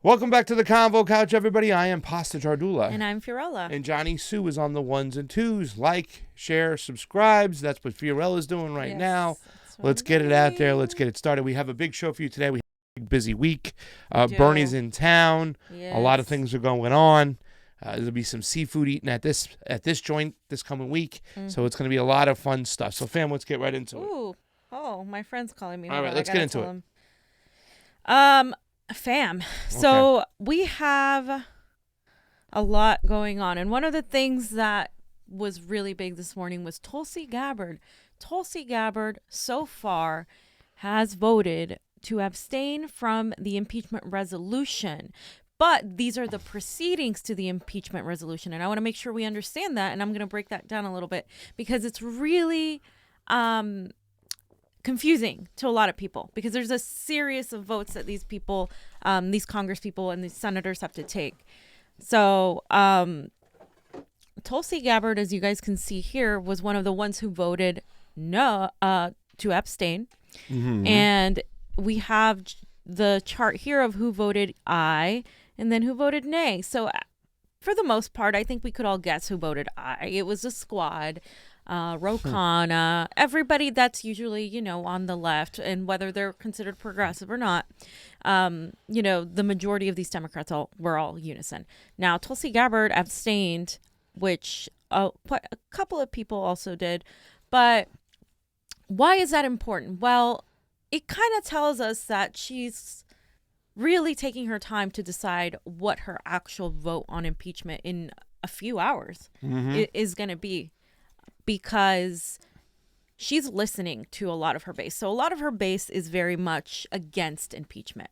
Welcome back to the Convo Couch, everybody. I am Pasta Jardula. And I'm Fiorella. And Jonny Sue is on the ones and twos. Like, share, subscribes. That's what Fiorella's doing right now. Let's get it out there. Let's get it started. We have a big show for you today. We have a big, busy week. Bernie's in town. Yes. A lot of things are going on. There'll be some seafood eaten at this joint this coming week. Mm-hmm. So it's going to be a lot of fun stuff. So, fam, let's get right into it. Oh, my friend's calling me. All right, let's get into it. Fam. So we have a lot going on. And one of the things that was really big this morning was Tulsi Gabbard. Tulsi Gabbard so far has voted to abstain from the impeachment resolution. But these are the proceedings to the impeachment resolution. And I want to make sure we understand that. And I'm going to break that down a little bit because it's really confusing to a lot of people because there's a series of votes that these people, these Congress people and these senators have to take. So Tulsi Gabbard, as you guys can see here, was one of the ones who voted no to abstain. Mm-hmm. And we have the chart here of who voted aye and then who voted nay. So for the most part, I think we could all guess who voted aye. It was a squad. Ro Khanna, everybody that's usually, on the left, and whether they're considered progressive or not, the majority of these Democrats were all unison. Now, Tulsi Gabbard abstained, which quite a couple of people also did. But why is that important? Well, it kind of tells us that she's really taking her time to decide what her actual vote on impeachment in a few hours is going to be. Because she's listening to a lot of her base. So a lot of her base is very much against impeachment.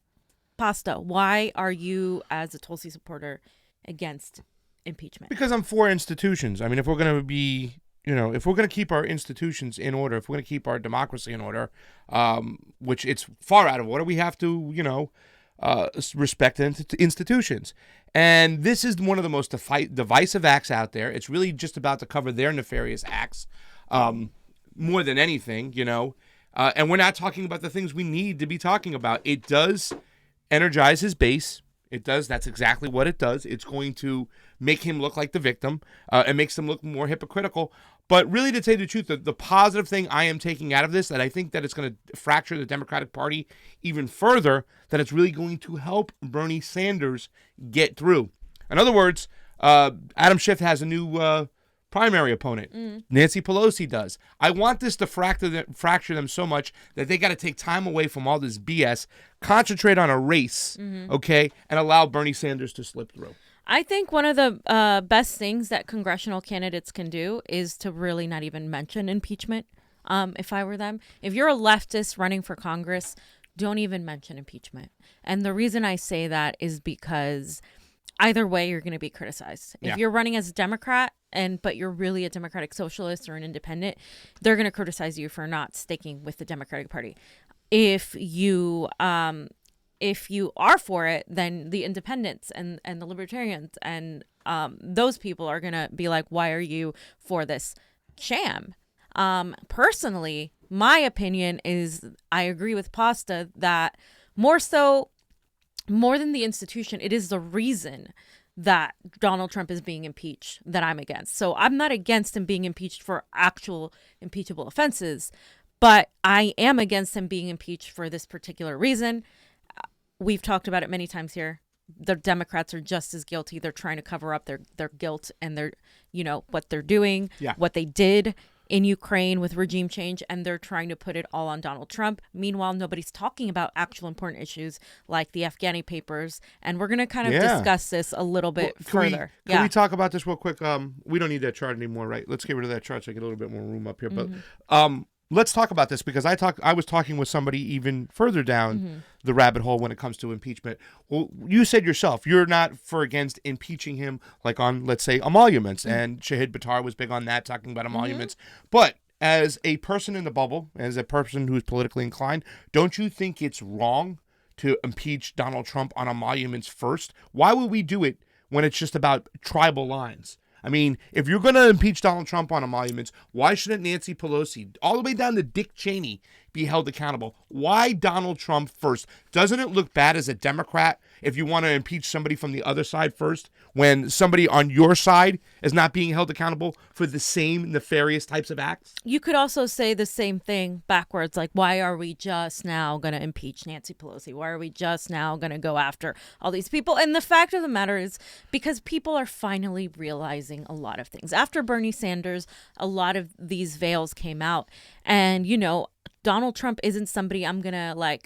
Pasta, why are you, as a Tulsi supporter, against impeachment? Because I'm for institutions. I mean, if we're going to be, if we're going to keep our institutions in order, if we're going to keep our democracy in order, which it's far out of order, we have to, respect institutions. And this is one of the most divisive acts out there. It's really just about to cover their nefarious acts more than anything, and we're not talking about the things we need to be talking about. It does energize his base. It does. That's exactly what it does. It's going to make him look like the victim. It makes him look more hypocritical. But really, to tell you the truth, the positive thing I am taking out of this, that I think that it's going to fracture the Democratic Party even further, that it's really going to help Bernie Sanders get through. In other words, Adam Schiff has a new primary opponent. Nancy Pelosi does. I want this to fracture them so much that they got to take time away from all this BS, concentrate on a race, and allow Bernie Sanders to slip through. I think one of the best things that congressional candidates can do is to really not even mention impeachment. If I were them, if you're a leftist running for Congress, don't even mention impeachment. And the reason I say that is because either way, you're going to be criticized. If you're running as a Democrat but you're really a Democratic socialist or an independent, they're going to criticize you for not sticking with the Democratic Party. If you are for it, then the independents and the libertarians and those people are going to be like, why are you for this sham? Personally, my opinion is I agree with Pasta that more than the institution, it is the reason that Donald Trump is being impeached that I'm against. So I'm not against him being impeached for actual impeachable offenses, but I am against him being impeached for this particular reason. We've talked about it many times here. The Democrats are just as guilty. They're trying to cover up their guilt and their, what they're doing, what they did in Ukraine with regime change, and they're trying to put it all on Donald Trump. Meanwhile, nobody's talking about actual important issues like the Afghani papers, and we're going to kind of discuss this a little bit further. Can we talk about this real quick? We don't need that chart anymore, right? Let's get rid of that chart so I get a little bit more room up here. But let's talk about this because I was talking with somebody even further down the rabbit hole when it comes to impeachment. Well, you said yourself you're not against impeaching him like on, let's say, emoluments, and Shahid Buttar was big on that, talking about emoluments. But as a person in the bubble, as a person who's politically inclined, don't you think it's wrong to impeach Donald Trump on emoluments first? Why would we do it when it's just about tribal lines? I mean, if you're going to impeach Donald Trump on emoluments, why shouldn't Nancy Pelosi, all the way down to Dick Cheney, be held accountable? Why Donald Trump first? Doesn't it look bad as a Democrat if you want to impeach somebody from the other side first, when somebody on your side is not being held accountable for the same nefarious types of acts? You could also say the same thing backwards, like, why are we just now going to impeach Nancy Pelosi? Why are we just now going to go after all these people? And the fact of the matter is because people are finally realizing a lot of things. After Bernie Sanders, a lot of these veils came out. And, you know, Donald Trump isn't somebody I'm going to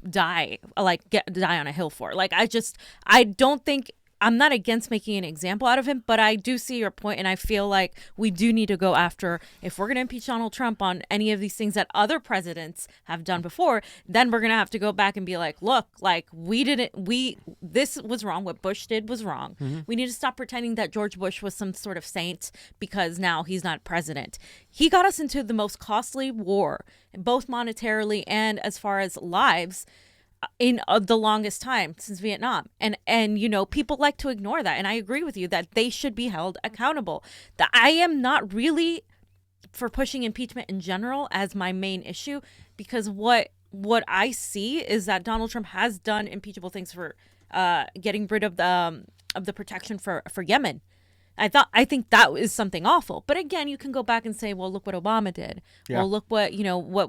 die on a hill for. I don't think, I'm not against making an example out of him, but I do see your point, and I feel like we do need to go after, if we're going to impeach Donald Trump on any of these things that other presidents have done before, then we're going to have to go back and be like, look, this was wrong. What Bush did was wrong. Mm-hmm. We need to stop pretending that George Bush was some sort of saint because now he's not president. He got us into the most costly war, both monetarily and as far as lives, in the longest time since Vietnam. And you know, people like to ignore that. And I agree with you that they should be held accountable. That I am not really for pushing impeachment in general as my main issue, because what I see is that Donald Trump has done impeachable things for getting rid of the protection for Yemen. I think that is something awful. But again, you can go back and say, well, look what Obama did. Yeah. Well, look what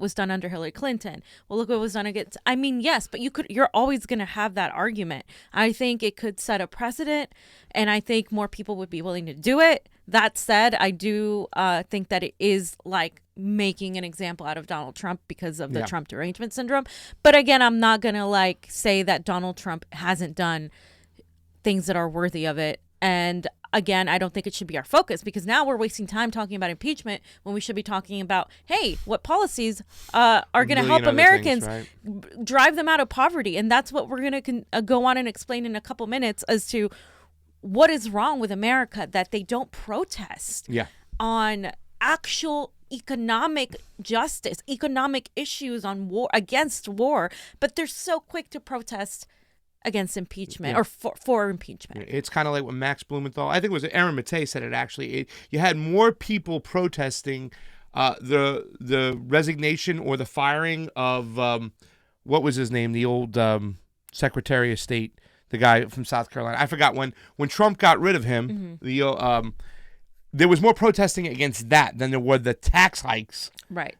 was done under Hillary Clinton. Well, look what was done against. I mean, yes, but you're always going to have that argument. I think it could set a precedent, and I think more people would be willing to do it. That said, I do think that it is like making an example out of Donald Trump because of the Trump derangement syndrome. But again, I'm not going to say that Donald Trump hasn't done things that are worthy of it. And again, I don't think it should be our focus, because now we're wasting time talking about impeachment when we should be talking about, hey, what policies are going to help Americans drive them out of poverty. And that's what we're going to go on and explain in a couple minutes as to what is wrong with America, that they don't protest on actual economic justice, economic issues on war, against war, but they're so quick to protest against impeachment or for impeachment. It's kind of like what Max Blumenthal, I think it was Aaron Mattei, said it actually. You had more people protesting the resignation or the firing of what was his name, the old Secretary of State, the guy from South Carolina. I forgot when Trump got rid of him. Mm-hmm. There was more protesting against that than there were the tax hikes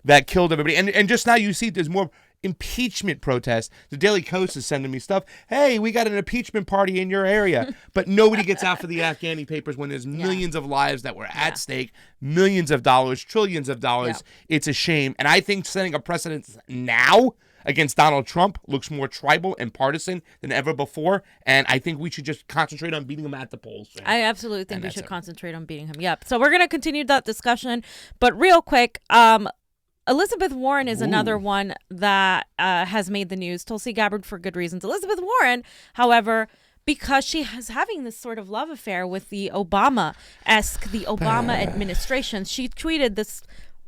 that killed everybody. And just now you see there's more impeachment protests. The Daily Kos is sending me stuff. Hey, we got an impeachment party in your area. But nobody gets out for the Afghani papers when there's millions of lives that were at stake, millions of dollars, trillions of dollars. It's a shame. And I think setting a precedent now against Donald Trump looks more tribal and partisan than ever before. And I think we should just concentrate on beating him at the polls. I absolutely think we should concentrate on beating him. Yep. So we're going to continue that discussion. But real quick, Elizabeth Warren is another one that has made the news. Tulsi Gabbard for good reasons. Elizabeth Warren, however, because she is having this sort of love affair with the Obama administration. She tweeted this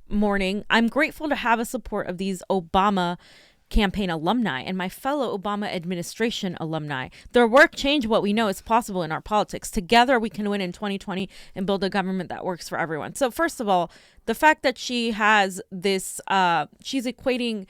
morning, "I'm grateful to have a support of these Obama campaign alumni and my fellow Obama administration alumni. Their work changed what we know is possible in our politics. Together we can win in 2020 and build a government that works for everyone." So first of all, the fact that she has this, she's bringing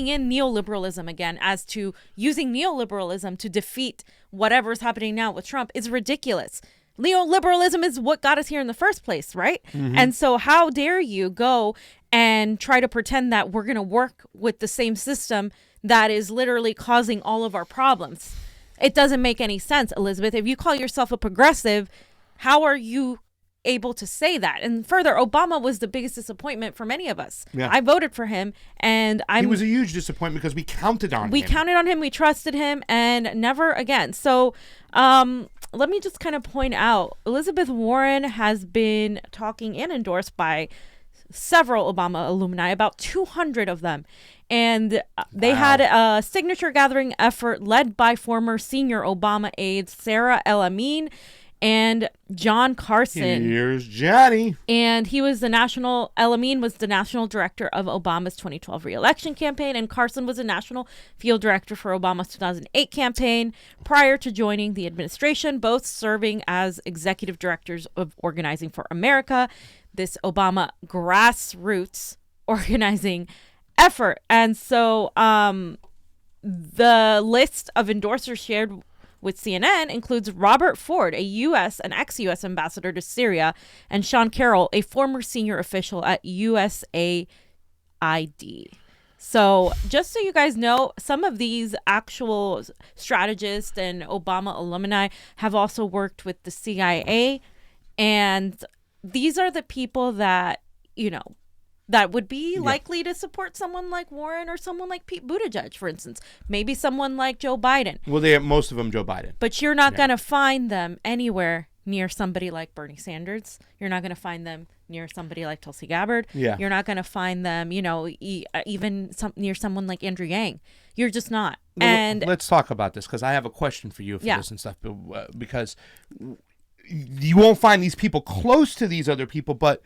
in neoliberalism again as to using neoliberalism to defeat whatever's happening now with Trump is ridiculous. Neoliberalism is what got us here in the first place, right? Mm-hmm. And so how dare you go and try to pretend that we're going to work with the same system that is literally causing all of our problems? It doesn't make any sense, Elizabeth. If you call yourself a progressive, how are you able to say that? And further, Obama was the biggest disappointment for many of us. Yeah. I voted for him, and he was a huge disappointment because we counted on him. We counted on him, we trusted him, and never again. So let me just kind of point out, Elizabeth Warren has been talking and endorsed by several Obama alumni, about 200 of them. And they had a signature gathering effort led by former senior Obama aides Sarah El-Amin and John Carson. Here's Johnny. And he was El-Amin was the national director of Obama's 2012 re-election campaign, and Carson was a national field director for Obama's 2008 campaign prior to joining the administration, both serving as executive directors of Organizing for America, this Obama grassroots organizing effort. And so the list of endorsers shared with CNN includes Robert Ford, an ex-U.S. ambassador to Syria, and Sean Carroll, a former senior official at USAID. So just so you guys know, some of these actual strategists and Obama alumni have also worked with the CIA. And these are the people that, that would be likely to support someone like Warren or someone like Pete Buttigieg, for instance. Maybe someone like Joe Biden. Well, most of them Joe Biden. But you're not going to find them anywhere near somebody like Bernie Sanders. You're not going to find them near somebody like Tulsi Gabbard. Yeah. You're not going to find them, even near someone like Andrew Yang. You're just not. And let's talk about this, because I have a question for you for this and stuff. Because you won't find these people close to these other people, but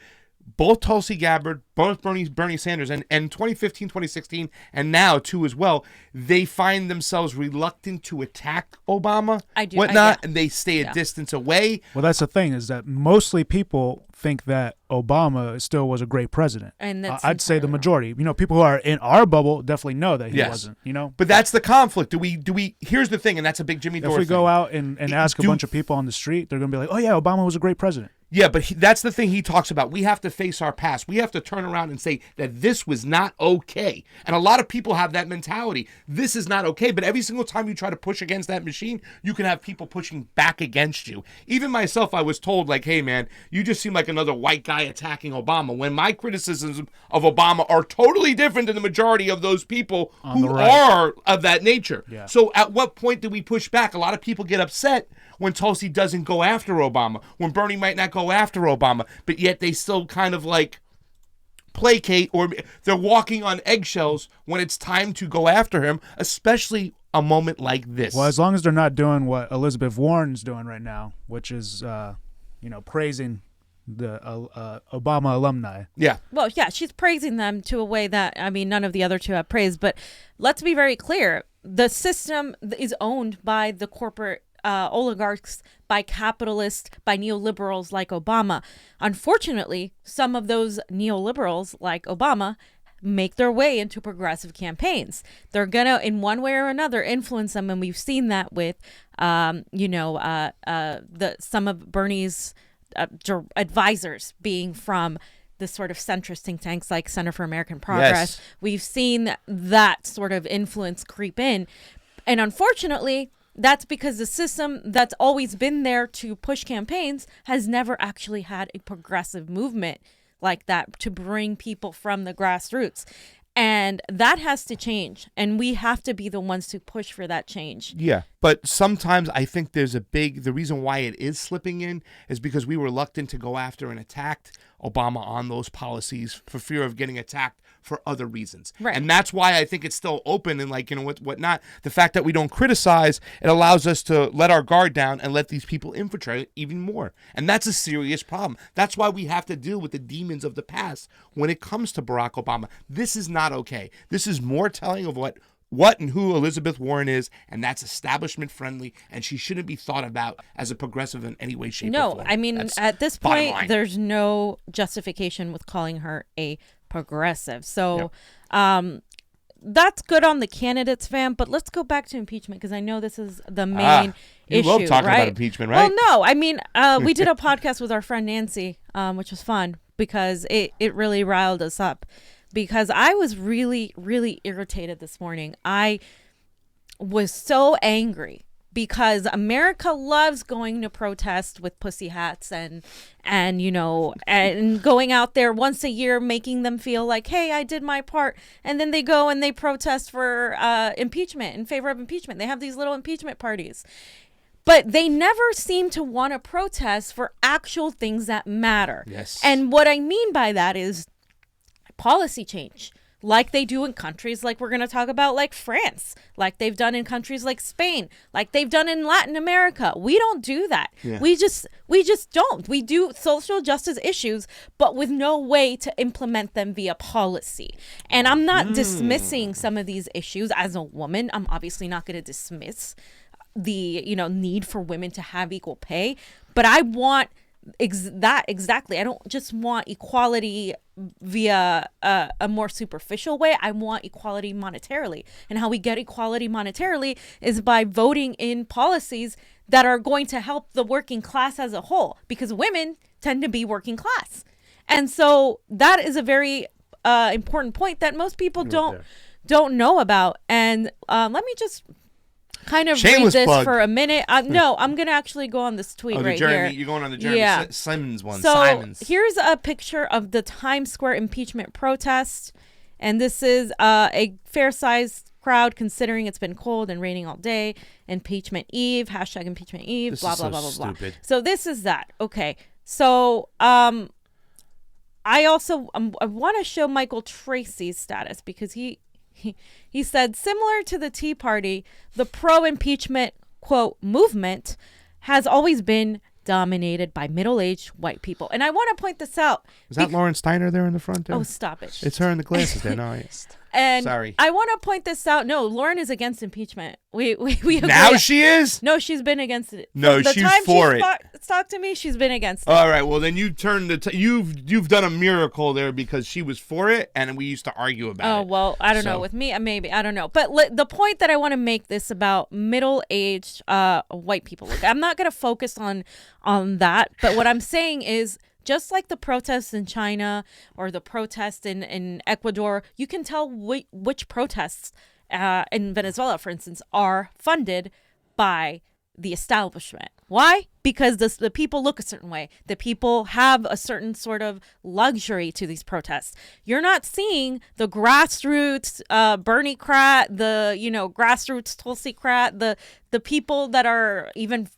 both Tulsi Gabbard, both Bernie Sanders, and 2015, 2016, and now too as well, they find themselves reluctant to attack Obama, and they stay a distance away. Well, that's the thing, is that mostly people think that Obama still was a great president. And I'd say the majority. People who are in our bubble definitely know that he wasn't. But that's the conflict. Do we? Here's the thing, and that's a big Jimmy Dore thing. If we go out and ask a bunch of people on the street, they're gonna be like, "Oh yeah, Obama was a great president." Yeah, but that's the thing he talks about. We have to face our past. We have to turn around and say that this was not okay. And a lot of people have that mentality. This is not okay. But every single time you try to push against that machine, you can have people pushing back against you. Even myself, I was told, like, hey, man, you just seem like another white guy attacking Obama. When my criticisms of Obama are totally different than the majority of those people who are of that nature. Yeah. So at what point do we push back? A lot of people get upset when Tulsi doesn't go after Obama, when Bernie might not go after Obama, but yet they still kind of like placate, or they're walking on eggshells when it's time to go after him, especially a moment like this. Well, as long as they're not doing what Elizabeth Warren's doing right now, which is, praising the Obama alumni. Yeah. Well, yeah, she's praising them to a way that, none of the other two have praised. But let's be very clear. The system is owned by the corporate oligarchs, by capitalists, by neoliberals like Obama. Unfortunately, some of those neoliberals like Obama make their way into progressive campaigns. They're gonna, in one way or another, influence them, and we've seen that with, some of Bernie's advisors being from the sort of centrist think tanks like Center for American Progress. Yes. We've seen that sort of influence creep in, and unfortunately, that's because the system that's always been there to push campaigns has never actually had a progressive movement like that to bring people from the grassroots. And that has to change. And we have to be the ones to push for that change. Yeah. But sometimes I think the reason why it is slipping in is because we were reluctant to go after and attack Obama on those policies for fear of getting attacked for other reasons. Right. And that's why I think it's still open and whatnot. The fact that we don't criticize, it allows us to let our guard down and let these people infiltrate even more. And that's a serious problem. That's why we have to deal with the demons of the past when it comes to Barack Obama. This is not okay. This is more telling of what and who Elizabeth Warren is, and that's establishment friendly, and she shouldn't be thought about as a progressive in any way, shape, or form. That's at this point, there's no justification with calling her a progressive. So that's good on the candidates, fam, but let's go back to impeachment, because I know this is the main issue. You love talking about impeachment, right? Well, no, we did a podcast with our friend Nancy, which was fun, because it really riled us up. Because I was really, really irritated this morning. I was so angry because America loves going to protest with pussy hats and going out there once a year, making them feel like, hey, I did my part. And then they go and they protest for impeachment, in favor of impeachment. They have these little impeachment parties. But they never seem to want to protest for actual things that matter. Yes. And what I mean by that is policy change, like they do in countries like we're going to talk about, like France, like they've done in countries like Spain, like they've done in Latin America. We don't do that. Yeah. We just don't. We do social justice issues, but with no way to implement them via policy. And I'm not dismissing some of these issues. As a woman, I'm obviously not going to dismiss the need for women to have equal pay, but I want that exactly. I don't just want equality via a more superficial way. I want equality monetarily. And how we get equality monetarily is by voting in policies that are going to help the working class as a whole, because women tend to be working class. And so that is a very important point that most people don't know about. And let me just kind of Shameless read this plug. for a minute. No, I'm going to actually go on this tweet right here. You're going on the Jeremy Yeah. Simons one. So Simons. here's a picture of the Times Square impeachment protest. And this is a fair-sized crowd considering it's been cold and raining all day. Impeachment Eve, hashtag Impeachment Eve, This blah, is blah, so blah, blah, blah. stupid. So this is that. Okay. So I also I want to show Michael Tracy's status because he said, similar to the Tea Party, the pro-impeachment, quote, movement has always been dominated by middle-aged white people. And I want to point this out. Is that Lauren Steiner there in the front there? Oh, stop it. It's her in the glasses there. No, And sorry. I want to point this out. No, Lauren is against impeachment. We agree. Now she is? No, she's been against it. No, the she's time for she's it. talked to me, she's been against it. All right. Well, then you turned you've done a miracle there because she was for it, and we used to argue about it. Oh, well, I don't know. So- With me, maybe. I don't know. But the point that I want to make this about middle-aged white people. Look, I'm not going to focus on that. But what I'm saying is, just like the protests in China or the protests in Ecuador, you can tell which protests in Venezuela, for instance, are funded by the establishment. Why? Because the people look a certain way. The people have a certain sort of luxury to these protests. You're not seeing the grassroots Bernie Crat, the grassroots Tulsi Crat, the people that are even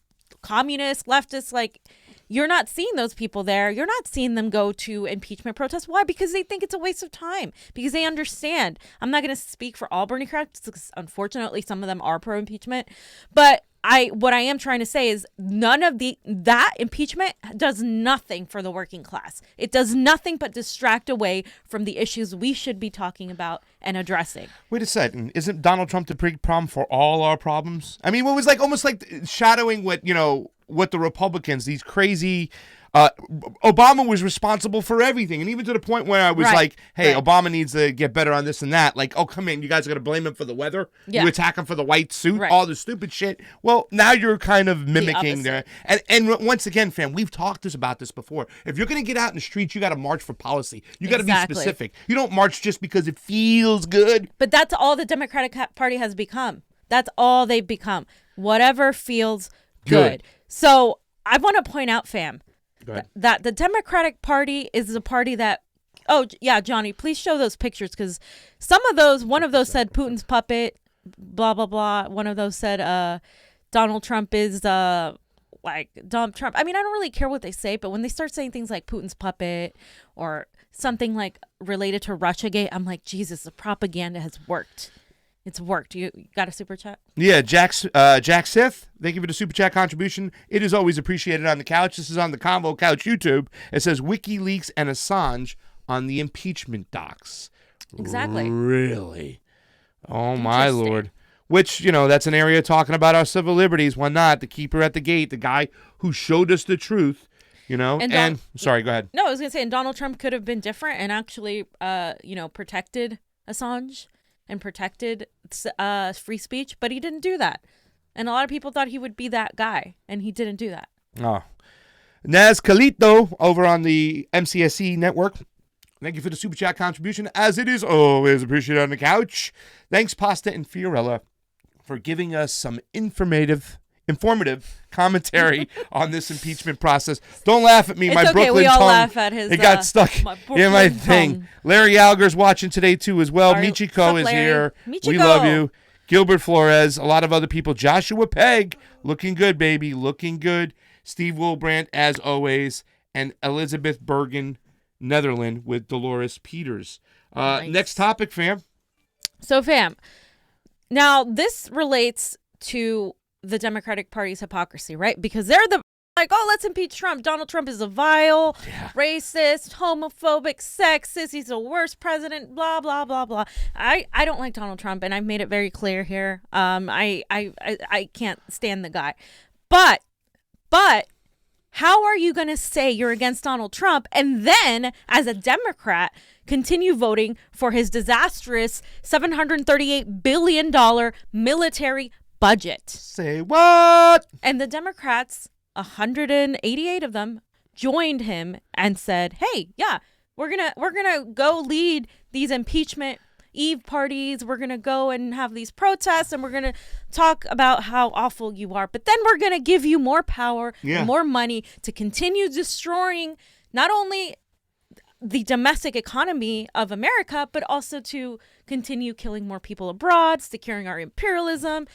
communist, leftist, like. You're not seeing those people there. You're not seeing them go to impeachment protests. Why? Because they think it's a waste of time. Because they understand. I'm not going to speak for all Bernie Crats, because unfortunately some of them are pro-impeachment. But what I am trying to say is that impeachment does nothing for the working class. It does nothing but distract away from the issues we should be talking about and addressing. Wait a second. Isn't Donald Trump the big problem for all our problems? I mean, what was almost like shadowing what the Republicans, these crazy Obama was responsible for everything. And even to the point where I was like, hey, Obama needs to get better on this and that. Like, oh, come in. You guys are going to blame him for the weather? Yeah. You attack him for the white suit? Right. All the stupid shit. Well, now you're kind of mimicking The there. And once again, fam, we've talked about this before. If you're going to get out in the streets, you got to march for policy. You got to be Exactly. specific. You don't march just because it feels good. But that's all the Democratic Party has become. That's all they've become. Whatever feels good. So I want to point out, fam, that the Democratic Party is a party that, oh, yeah, Johnny, please show those pictures, because one of those said Putin's puppet, blah, blah, blah. One of those said Donald Trump is like Donald Trump. I mean, I don't really care what they say, but when they start saying things like Putin's puppet or something like related to Russiagate, I'm like, Jesus, the propaganda has worked. It's worked. You got a super chat? Yeah, Jack Sith, thank you for the super chat contribution. It is always appreciated on the couch. This is on the CONVO Couch YouTube. It says WikiLeaks and Assange on the impeachment docs. Exactly. Really? Oh, my Lord. Which, that's an area talking about our civil liberties. Why not? The keeper at the gate, the guy who showed us the truth, And sorry, go ahead. No, I was going to say, and Donald Trump could have been different and actually, protected Assange and protected free speech, but he didn't do that. And a lot of people thought he would be that guy, and he didn't do that. Oh. Naz Calito over on the MCSE network. Thank you for the super chat contribution, as it is always appreciated on the couch. Thanks, Pasta and Fiorella, for giving us some informative commentary on this impeachment process. Don't laugh at me. It's my okay. Brooklyn We all tongue, laugh at his. It got stuck my in my Brooklyn thing. tongue. Larry Alger's watching today too as well. Sorry. Michiko Sup, is Larry? here. Michiko. We love you. Gilbert Flores, a lot of other people. Joshua Pegg, looking good, baby, looking good. Steve Wilbrandt, as always, and Elizabeth Bergen, Netherland, with Dolores Peters. Nice. Next topic, fam. So, fam, now this relates to the Democratic Party's hypocrisy, right? Because they're like, oh, let's impeach Trump. Donald Trump is a vile, racist, homophobic, sexist. He's the worst president, blah, blah, blah, blah. I don't like Donald Trump, and I've made it very clear here. I can't stand the guy. But How are you going to say you're against Donald Trump and then, as a Democrat, continue voting for his disastrous $738 billion military budget? Say what? And the Democrats, 188 of them, joined him and said, hey, yeah, we're gonna go lead these impeachment Eve parties. We're going to go and have these protests and we're going to talk about how awful you are. But then we're going to give you more power, and more money to continue destroying not only the domestic economy of America, but also to continue killing more people abroad, securing our imperialism.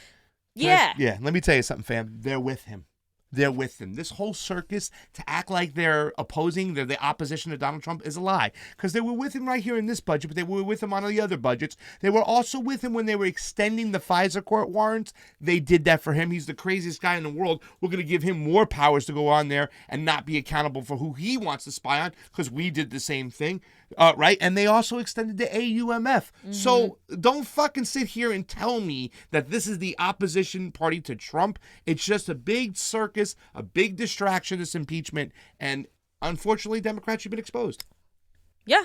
Yeah. Let me tell you something, fam. They're with him. They're with him. This whole circus to act like they're the opposition to Donald Trump is a lie. Because they were with him right here in this budget, but they were with him on the other budgets. They were also with him when they were extending the FISA court warrants. They did that for him. He's the craziest guy in the world. We're going to give him more powers to go on there and not be accountable for who he wants to spy on, because we did the same thing. Right? And they also extended the AUMF. Mm-hmm. So don't fucking sit here and tell me that this is the opposition party to Trump. It's just a big circus, a big distraction, this impeachment. And unfortunately, Democrats have been exposed. Yeah.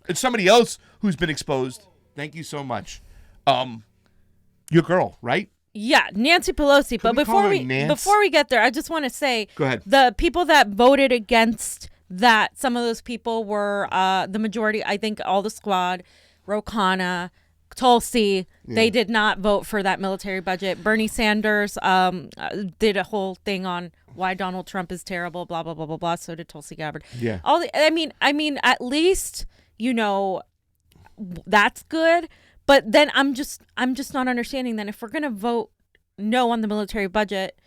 It's somebody else who's been exposed. Thank you so much. Your girl, right? Yeah, Nancy Pelosi. But before we get there, I just want to say, go ahead. The people that voted against that, some of those people were the majority. I think all the squad, Ro Khanna, Tulsi, they did not vote for that military budget. Bernie Sanders did a whole thing on why Donald Trump is terrible, blah blah blah blah blah. So did Tulsi Gabbard. Yeah. I mean, at least that's good. But then I'm just not understanding that if we're gonna vote no on the military budget,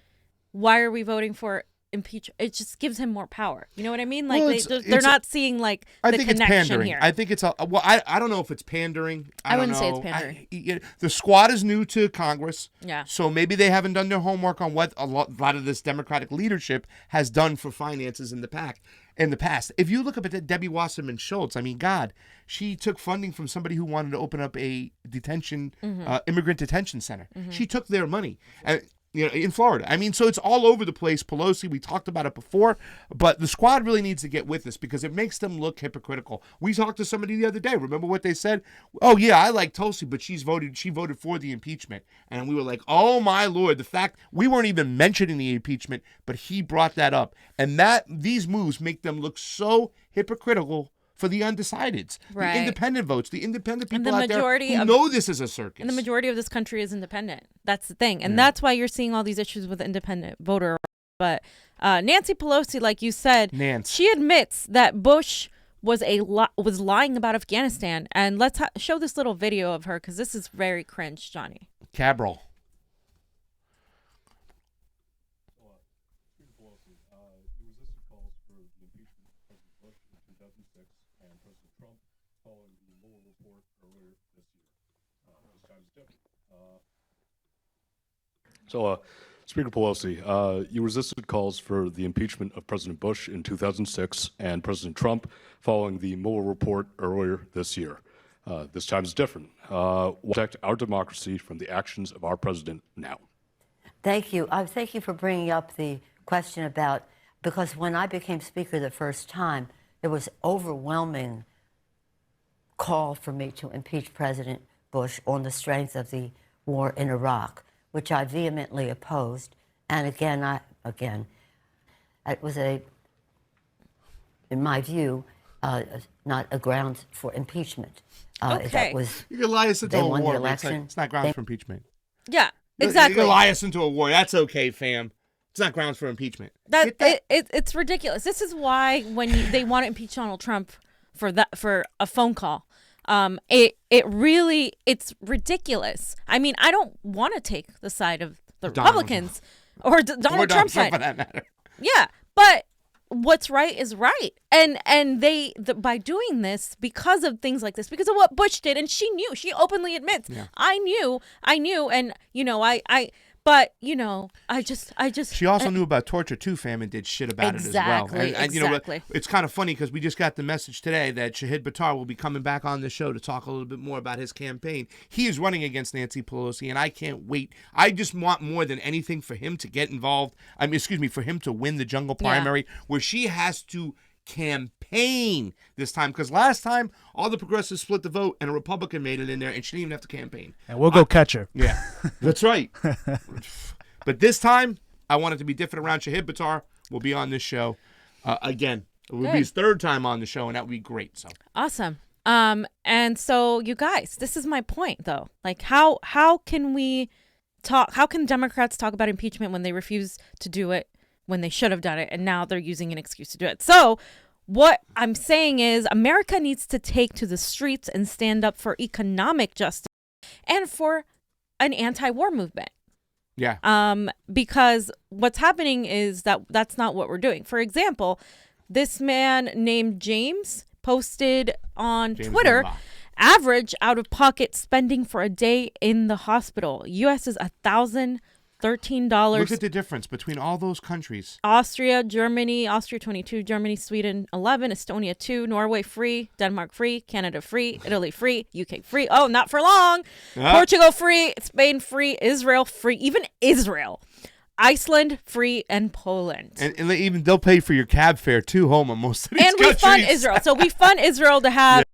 why are we voting for impeach? It just gives him more power. You know what I mean? Like, well, they're not seeing like the connection it's pandering here. I think it's I don't know if it's pandering. I wouldn't know. say it's pandering. The squad is new to Congress. Yeah. So maybe they haven't done their homework on what a lot of this Democratic leadership has done for finances in the past. If you look up at Debbie Wasserman Schultz, I mean, God, she took funding from somebody who wanted to open up a immigrant detention center. Mm-hmm. She took their money. In Florida. I mean, so it's all over the place. Pelosi, we talked about it before, but the squad really needs to get with this because it makes them look hypocritical. We talked to somebody the other day. Remember what they said? Oh, yeah, I like Tulsi, but she voted for the impeachment. And we were like, oh, my Lord, the fact we weren't even mentioning the impeachment, but he brought that up. And these moves make them look so hypocritical for the undecideds, right. The independent votes, the independent people out there who know this is a circus. And the majority of this country is independent. That's the thing. And that's why you're seeing all these issues with the independent voter. But Nancy Pelosi, like you said, she admits that Bush was lying about Afghanistan. And let's show this little video of her because this is very cringe, Johnny. Cabral. So, Speaker Pelosi, you resisted calls for the impeachment of President Bush in 2006 and President Trump following the Mueller report earlier this year. This time is different. Protect our democracy from the actions of our president now. Thank you. Thank you for bringing up the question about, because when I became Speaker the first time, there was overwhelming call for me to impeach President Bush on the strength of the war in Iraq, which I vehemently opposed. And again, it was in my view, not a ground for impeachment. Okay. That was, you can lie us into a war. It's not grounds for impeachment. Yeah, exactly. You can lie us into a war. That's okay, fam. It's not grounds for impeachment. It's ridiculous. This is why when they want to impeach Donald Trump for a phone call, it's ridiculous. I mean, I don't want to take the side of the Republicans or Donald Trump's side. For that matter. Yeah, but what's right is right, and they by doing this because of things like this, because of what Bush did, and she openly admits, I knew, and But you know, I just. She also knew about torture too, fam, and did shit about it as well. And you know, Exactly. it's kind of funny because we just got the message today that Shahid Buttar will be coming back on the show to talk a little bit more about his campaign. He is running against Nancy Pelosi, and I can't wait. I just want more than anything for him to get involved. For him to win the jungle primary, where she has to campaign this time, because last time all the progressives split the vote and a Republican made it in there and she didn't even have to campaign. And we'll go catch her. Yeah, that's right. But this time I want it to be different around. Shahid Buttar will be on this show again. It will be his third time on the show, and that would be great. So awesome. And so you guys, this is my point though. Like how can we talk, how can Democrats talk about impeachment when they refuse to do it, when they should have done it, and now they're using an excuse to do it? So what I'm saying is America needs to take to the streets and stand up for economic justice and for an anti-war movement. yeah, Because what's happening is that's not what we're doing. For example, this man named James posted on Twitter, Lemba. average out-of-pocket spending for a day in the hospital. U.S. is $1,013. Look at the difference between all those countries. Austria 22, Germany, Sweden 11, Estonia 2, Norway free, Denmark free, Canada free, Italy free, UK free. Oh, not for long. Portugal free, Spain free, Israel free, even Israel. Iceland free, and Poland. And they'll pay for your cab fare too, home on most of these And we countries. fund Israel. So we fund Israel to have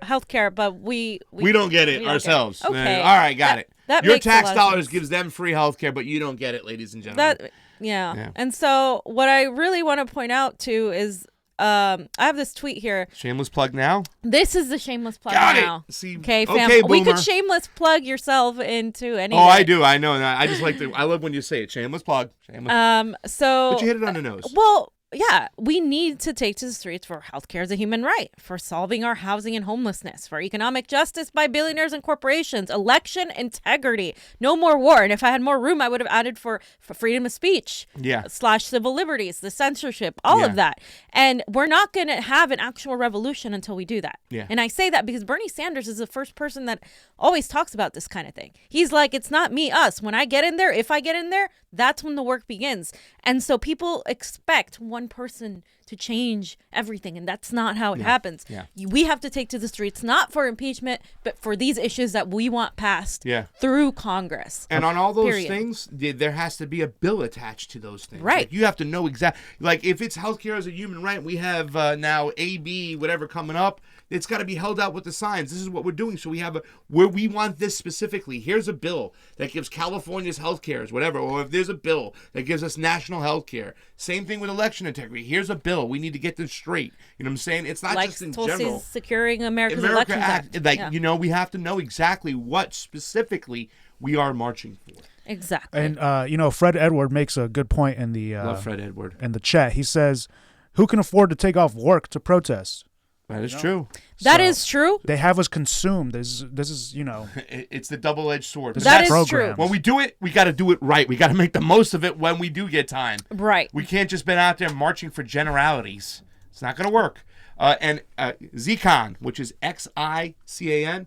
health care, but we don't get it we don't ourselves. get it. Okay. All right, got it. That Your makes a tax lot of dollars sense. gives them free health care, but you don't get it, ladies and gentlemen. Yeah. And so what I really want to point out too is I have this tweet here. Shameless plug now. This is the shameless plug Got now. it. See, Okay, fam. okay, We could boomer. shameless plug yourself into anything. Oh, I do. I know. I just like to. I love when you say it. Shameless plug. Shameless. So But you hit it on the nose. Well, yeah, we need to take to the streets for healthcare as a human right, for solving our housing and homelessness, for economic justice by billionaires and corporations, election integrity, no more war. And if I had more room, I would have added for freedom of speech, Yeah. / civil liberties, the censorship, all Yeah. of that. And we're not going to have an actual revolution until we do that. Yeah. And I say that because Bernie Sanders is the first person that always talks about this kind of thing. He's like, it's not me, us. When I get in there, if I get in there, that's when the work begins. And so people expect one person to change everything, and that's not how it happens. Yeah. We have to take to the streets, not for impeachment, but for these issues that we want passed through Congress. And on all those Period. things, there has to be a bill attached to those things. Right. Like, you have to know exactly. Like, if it's healthcare as a human right, we have now AB, whatever coming up. It's got to be held out with the signs. This is what we're doing. So we have where we want this specifically. Here's a bill that gives California's healthcare, whatever. Or if there's a bill that gives us national healthcare. Same thing with election integrity. Here's a bill. We need to get this straight. You know what I'm saying? It's not Like just in Tulsi's general. Securing America's America Elections Act. Like, Yeah. you know, we have to know exactly what specifically we are marching for. Exactly. And Fred Edward makes a good point in the Love Fred Edward. in the chat. He says, "Who can afford to take off work to protest?" That is true. That So, is true. They have us consumed. This is It's the double-edged sword. This That is programs. true. When we do it, we got to do it right. We got to make the most of it when we do get time. Right. We can't just been out there marching for generalities. It's not going to work. And Zcon, which is Xican,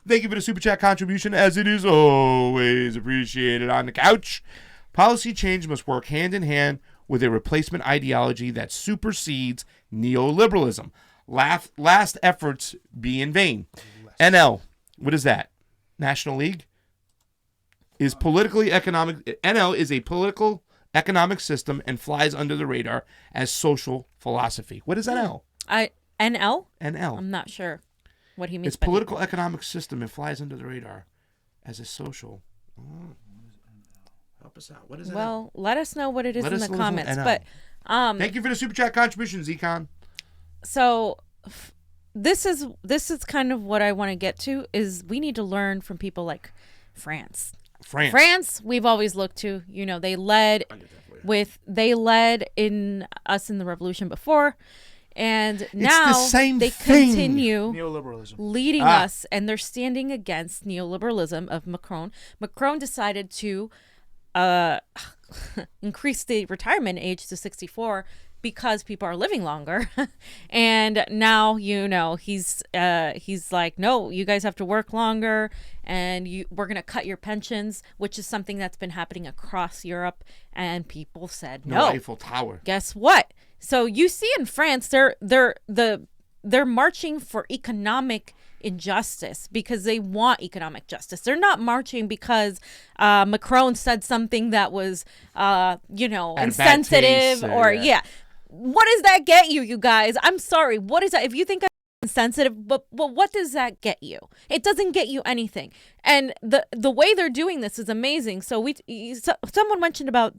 thank you for the super chat contribution, as it is always appreciated on the couch. Policy change must work hand in hand with a replacement ideology that supersedes neoliberalism. Last efforts be in vain. NL, what is that? National League? Is politically economic. NL is a political economic system and flies under the radar as social philosophy. What is NL? NL? NL. I'm not sure what he means. It's by political economic system and flies under the radar as a social. Help us out. What is it? Well, let us know what it is Let in us the know comments. NL. But Thank you for the super chat contribution, Zcon. so this is kind of what I want to get to is we need to learn from people like France. France, we've always looked to. You know, they led in the revolution before, and now same they thing. continue neoliberalism. leading us, and they're standing against neoliberalism of Macron. Macron decided to increase the retirement age to 64 because people are living longer. And now, he's like, no, you guys have to work longer, and we're going to cut your pensions, which is something that's been happening across Europe. And people said no. Eiffel Tower. Guess what? So you see in France, they're marching for economic injustice because they want economic justice. They're not marching because Macron said something that was, insensitive yeah. What does that get you, you guys? I'm sorry. What is that? If you think I'm insensitive, but what does that get you? It doesn't get you anything. And the way they're doing this is amazing. So someone mentioned about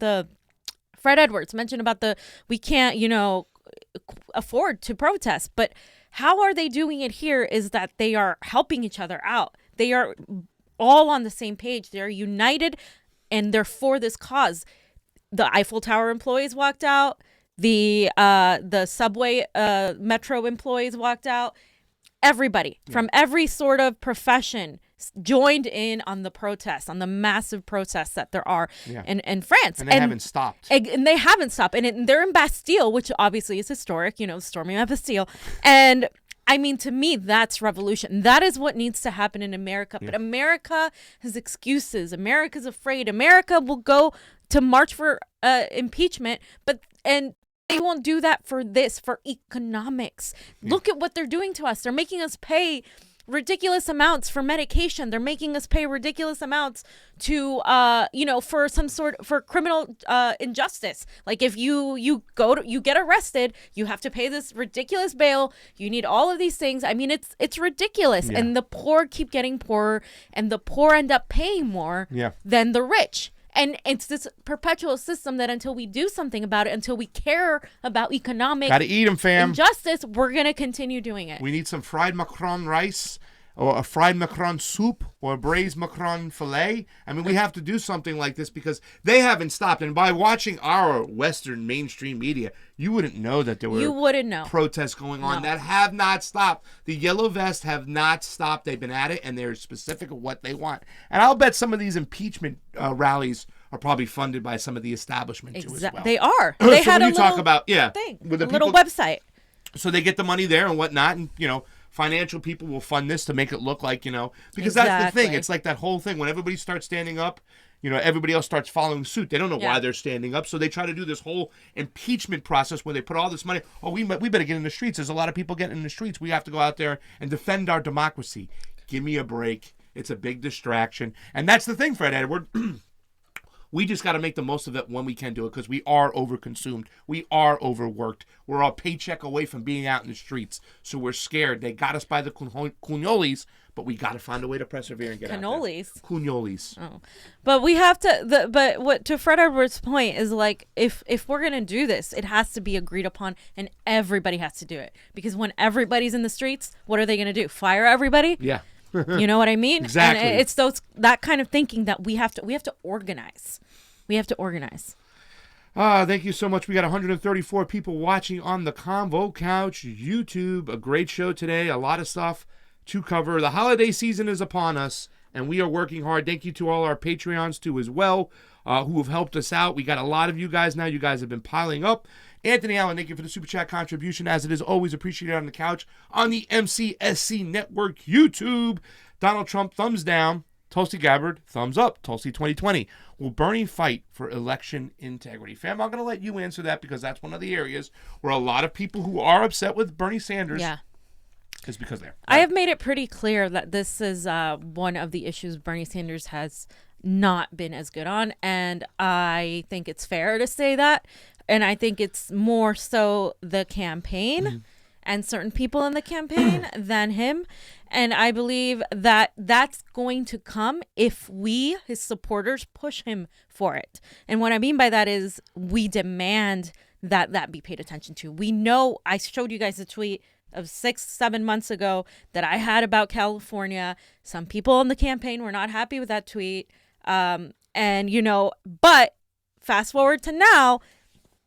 Fred Edwards mentioned about we can't, afford to protest, but how are they doing it here is that they are helping each other out. They are all on the same page. They're united, and they're for this cause. The Eiffel Tower employees walked out. The subway metro employees walked out. Everybody from every sort of profession joined in on the protests, on the massive protests that there are in France. And they haven't stopped. And they haven't stopped. And they're in Bastille, which obviously is historic, storming of Bastille. And I mean, to me, that's revolution. That is what needs to happen in America. Yeah. But America has excuses. America's afraid. America will go to march for impeachment, and they won't do that for economics. Yeah. Look at what they're doing to us. They're making us pay ridiculous amounts for medication. They're making us pay ridiculous amounts to for criminal injustice. Like if you get arrested, you have to pay this ridiculous bail. You need all of these things. I mean, it's ridiculous. Yeah. And the poor keep getting poorer, and the poor end up paying more than the rich. And it's this perpetual system that until we do something about it, until we care about economic Gotta eat 'em, fam. injustice, we're going to continue doing it. We need some fried macaron rice, or a fried macaron soup, or a braised macaron filet. I mean, we have to do something like this because they haven't stopped. And by watching our Western mainstream media, you wouldn't know that there were protests going on that have not stopped. The Yellow Vests have not stopped. They've been at it, and they're specific of what they want. And I'll bet some of these impeachment rallies are probably funded by some of the establishment too as well. They are. They so had when you a talk little about thing, with the little website. So they get the money there and whatnot, and financial people will fund this to make it look like because that's the thing. It's like that whole thing when everybody starts standing up. Everybody else starts following suit. They don't know why they're standing up, so they try to do this whole impeachment process where they put all this money. Oh, we better get in the streets. There's a lot of people getting in the streets. We have to go out there and defend our democracy. Give me a break. It's a big distraction, and that's the thing, Fred Edward. We just got to make the most of it when we can do it because we are overconsumed. We are overworked. We're a paycheck away from being out in the streets, so we're scared. They got us by the cannolis, but we got to find a way to persevere and get out there. Cannolis. Oh, but we have to. But what to Fred Edwards' point is like if we're gonna do this, it has to be agreed upon, and everybody has to do it because when everybody's in the streets, what are they gonna do? Fire everybody? Yeah. You know what I mean? Exactly. And it's that kind of thinking that we have to organize. We have to organize. Thank you so much. We got 134 people watching on the Convo Couch YouTube. A great show today. A lot of stuff to cover. The holiday season is upon us, and we are working hard. Thank you to all our Patreons, too, as well, who have helped us out. We got a lot of you guys now. You guys have been piling up. Anthony Allen, thank you for the Super Chat contribution, as it is always appreciated on the couch on the MCSC Network YouTube. Donald Trump, thumbs down. Tulsi Gabbard, thumbs up. Tulsi 2020. Will Bernie fight for election integrity? Fam, I'm going to let you answer that because that's one of the areas where a lot of people who are upset with Bernie Sanders is because they're. I have made it pretty clear that this is one of the issues Bernie Sanders has not been as good on, and I think it's fair to say that. And I think it's more so the campaign and certain people in the campaign than him. And I believe that that's going to come if we, his supporters, push him for it. And what I mean by that is we demand that be paid attention to. We know, I showed you guys a tweet of 6-7 months ago that I had about California. Some people in the campaign were not happy with that tweet. But fast forward to now,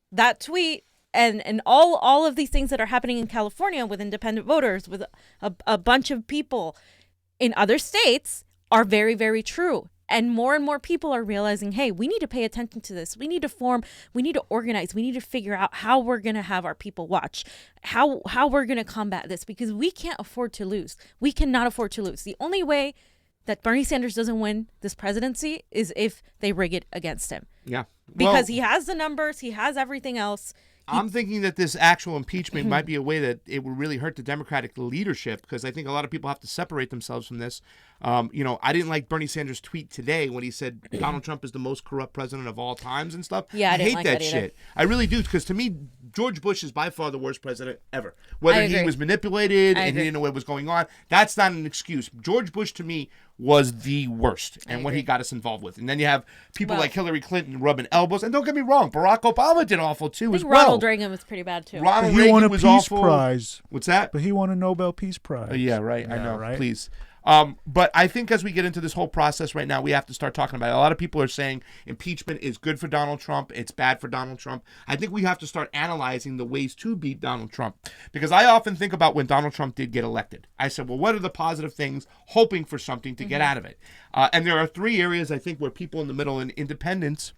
that tweet and all of these things that are happening in California with independent voters, with a bunch of people in other states are very, very true. And more people are realizing, hey, we need to pay attention to this. We need to organize. We need to figure out how we're going to have our people watch, how we're going to combat this, because we can't afford to lose. We cannot afford to lose. The only way that Bernie Sanders doesn't win this presidency is if they rig it against him. Yeah. Because he has the numbers, he has everything else. I'm thinking that this actual impeachment might be a way that it would really hurt the Democratic leadership, because I think a lot of people have to separate themselves from this. I didn't like Bernie Sanders' tweet today when he said Donald Trump is the most corrupt president of all times and stuff. Yeah, I didn't hate like that that either. shit. I really do, because to me, George Bush is by far the worst president ever. Whether he was manipulated and he didn't know what was going on, that's not an excuse. George Bush, to me, was the worst and what he got us involved with. And then you have people like Hillary Clinton rubbing elbows. And don't get me wrong, Barack Obama did awful too as well. Ronald Reagan was pretty bad too. Ronald He Reagan won a was Peace awful. Prize. What's that? But he won a Nobel Peace Prize. Yeah, right. I know. Right? Please. But I think as we get into this whole process right now, we have to start talking about it. A lot of people are saying impeachment is good for Donald Trump. It's bad for Donald Trump. I think we have to start analyzing the ways to beat Donald Trump. Because I often think about when Donald Trump did get elected. I said, well, what are the positive things, hoping for something to get out of it? And there are three areas, I think, where people in the middle and independents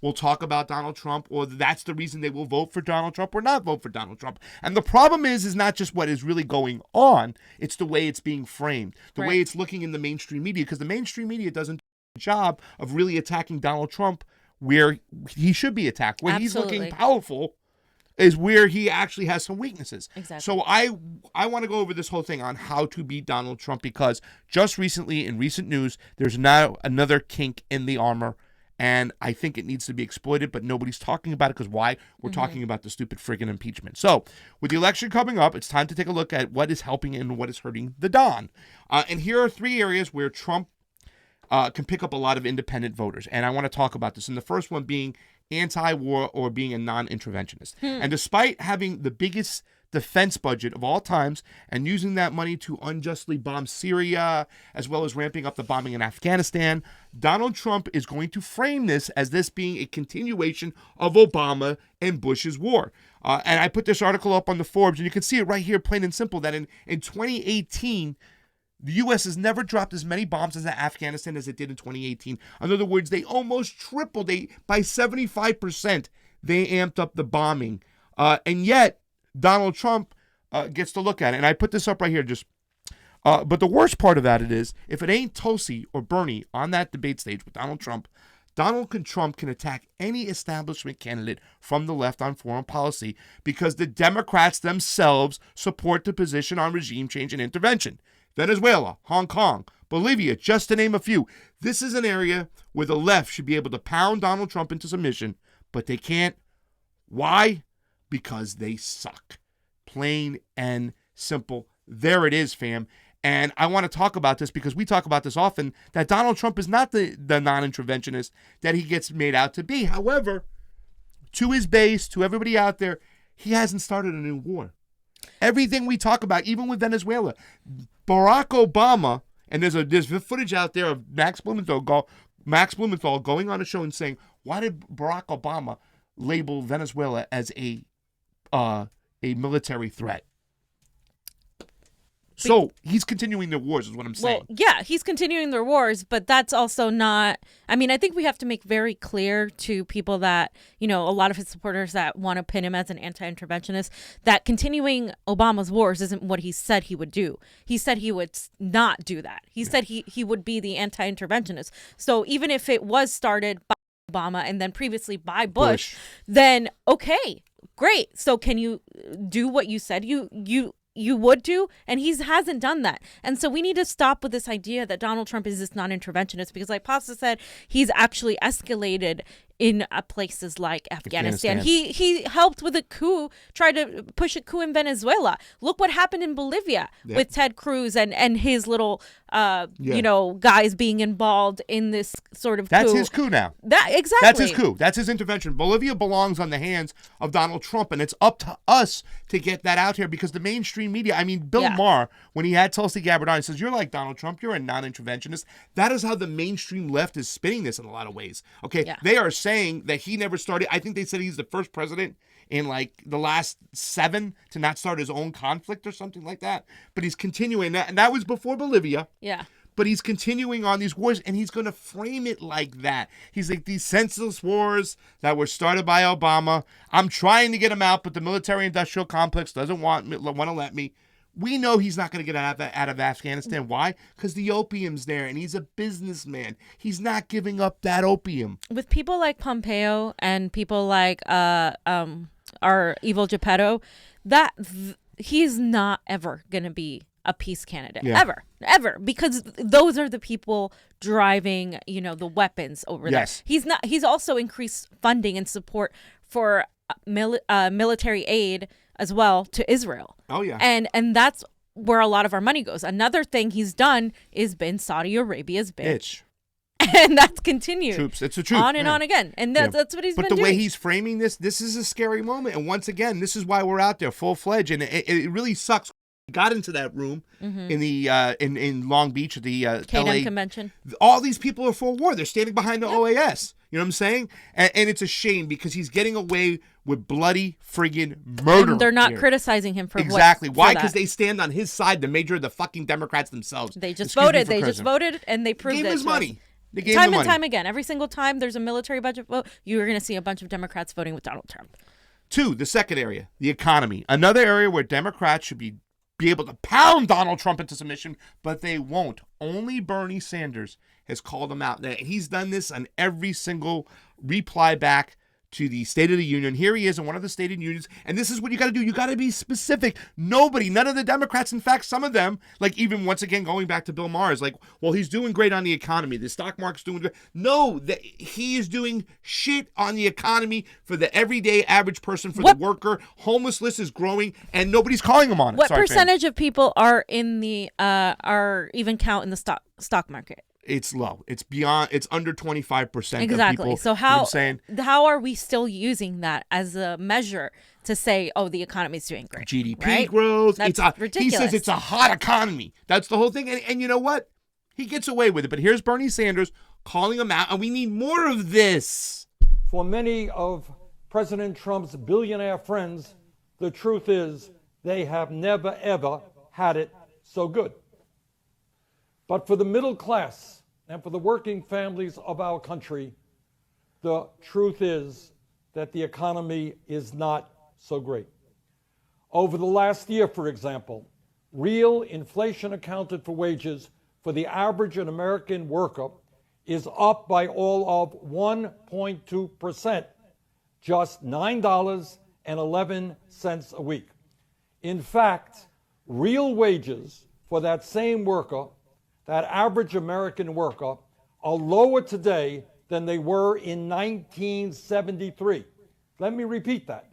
will talk about Donald Trump, or that's the reason they will vote for Donald Trump or not vote for Donald Trump. And the problem is not just what is really going on, it's the way it's being framed, the way it's looking in the mainstream media, because the mainstream media doesn't do a job of really attacking Donald Trump where he should be attacked. When he's looking powerful is where he actually has some weaknesses. Exactly. So I want to go over this whole thing on how to beat Donald Trump, because just recently in recent news, there's now another kink in the armor. And I think it needs to be exploited, but nobody's talking about it, because why? We're talking about the stupid friggin' impeachment. So, with the election coming up, it's time to take a look at what is helping and what is hurting the Don. And here are three areas where Trump can pick up a lot of independent voters. And I want to talk about this. And the first one being anti-war or being a non-interventionist. And despite having the biggest defense budget of all times and using that money to unjustly bomb Syria, as well as ramping up the bombing in Afghanistan, Donald Trump is going to frame this as this being a continuation of Obama and Bush's war. And I put this article up on the Forbes, and you can see it right here, plain and simple, that in 2018, the U.S. has never dropped as many bombs as Afghanistan as it did in 2018. In other words, they almost tripled. By 75%, they amped up the bombing. And yet, Donald Trump gets to look at it. And I put this up right here. But the worst part of that is, if it ain't Tulsi or Bernie on that debate stage with Donald Trump, Donald Trump can attack any establishment candidate from the left on foreign policy, because the Democrats themselves support the position on regime change and intervention. Venezuela, Hong Kong, Bolivia, just to name a few. This is an area where the left should be able to pound Donald Trump into submission, but they can't. Why? Because they suck. Plain and simple. There it is, fam. And I want to talk about this because we talk about this often, that Donald Trump is not the non-interventionist that he gets made out to be. However, to his base, to everybody out there, he hasn't started a new war. Everything we talk about, even with Venezuela, Barack Obama, and there's footage out there of Max Blumenthal going on a show and saying, why did Barack Obama label Venezuela as a military threat? So he's continuing the wars, is what I'm saying. Well, yeah, he's continuing their wars, but that's also not. I mean, I think we have to make very clear to people that, a lot of his supporters that want to pin him as an anti-interventionist, that continuing Obama's wars isn't what he said he would do. He said he would not do that. He said he would be the anti-interventionist. So even if it was started by Obama and then previously by Bush, then okay, great. So can you do what you said you would do? And he hasn't done that. And so we need to stop with this idea that Donald Trump is this non-interventionist, because like Pasta said, he's actually escalated in places like Afghanistan. He helped with a coup, tried to push a coup in Venezuela. Look what happened in Bolivia with Ted Cruz and his little guys being involved in this sort of coup. That's his coup now. Exactly. That's his coup. That's his intervention. Bolivia belongs on the hands of Donald Trump, and it's up to us to get that out here, because the mainstream media, Bill Maher, when he had Tulsi Gabbard on, he says, you're like Donald Trump, you're a non-interventionist. That is how the mainstream left is spinning this in a lot of ways. Okay, they are saying that he never started. I think they said he's the first president in like the last 7 to not start his own conflict or something like that. But he's continuing that, and that was before Bolivia. Yeah. but he's continuing on these wars, and he's going to frame it like that. He's like, these senseless wars that were started by Obama, I'm trying to get them out, but the military-industrial complex doesn't want to let me. We know he's not going to get out of Afghanistan. Why? Because the opium's there, and he's a businessman. He's not giving up that opium. With people like Pompeo and people like our evil Geppetto, he's not ever going to be a peace candidate. Ever. Because those are the people driving, the weapons over there. He's also increased funding and support for military aid as well to Israel. Oh, yeah. And that's where a lot of our money goes. Another thing he's done is been Saudi Arabia's bitch. And that's continued. It's a truth. On and on again. And that's what he's been doing. But the way he's framing this is a scary moment. And once again, this is why we're out there full-fledged. And it really sucks. We got into that room in the in Long Beach at the LA convention. All these people are for war. They're standing behind the OAS. You know what I'm saying? And it's a shame because he's getting away with bloody friggin' murder. And they're not criticizing him for exactly. Why? Because they stand on his side, the major of the fucking Democrats themselves. They just voted. And they proved it. Gave him his money. They gave time him and time again. Every single time there's a military budget vote, you're going to see a bunch of Democrats voting with Donald Trump. 2, the second area, the economy. Another area where Democrats should be able to pound Donald Trump into submission, but they won't. Only Bernie Sanders has called him out. He's done this on every single reply back to the State of the Union. Here he is in one of the State of the Unions, and this is what you got to do. You got to be specific. None of the Democrats, in fact, some of them, like even once again going back to Bill Maher, is like, well, he's doing great on the economy. The stock market's doing great. No, he is doing shit on the economy for the everyday average person, for the worker. Homeless list is growing, and nobody's calling him on it. What percentage of people are in the are even count in the stock market? It's low. It's under 25%. Exactly. Of people, so how are we still using that as a measure to say, oh, the economy's doing great? GDP growth. That's ridiculous. He says it's a hot economy. That's the whole thing. And you know what? He gets away with it. But here's Bernie Sanders calling him out, and we need more of this. For many of President Trump's billionaire friends, the truth is they have never, ever had it so good. But for the middle class and for the working families of our country, the truth is that the economy is not so great. Over the last year, for example, real inflation accounted for wages for the average American worker is up by all of 1.2%, just $9.11 a week. In fact, real wages for that same worker, that average American worker, are lower today than they were in 1973. Let me repeat that.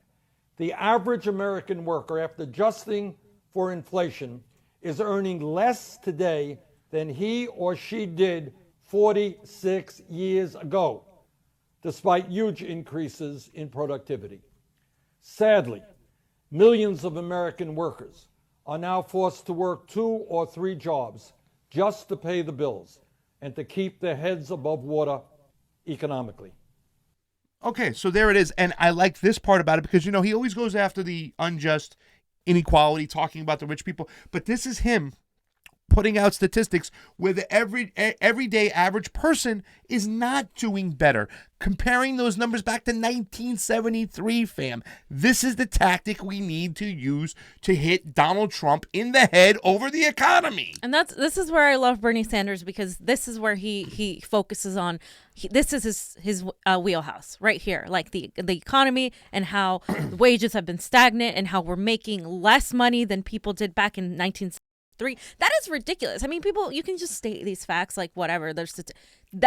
The average American worker, after adjusting for inflation, is earning less today than he or she did 46 years ago, despite huge increases in productivity. Sadly, millions of American workers are now forced to work 2 or 3 jobs just to pay the bills and to keep their heads above water economically. Okay, so there it is. And I like this part about it because, he always goes after the unjust inequality, talking about the rich people. But this is him putting out statistics where the everyday average person is not doing better. Comparing those numbers back to 1973, fam. This is the tactic we need to use to hit Donald Trump in the head over the economy. And this is where I love Bernie Sanders, because this is where he focuses on. This is his wheelhouse right here, like the economy and how wages have been stagnant and how we're making less money than people did back in 1973. That is ridiculous. I mean, people, you can just state these facts like whatever. That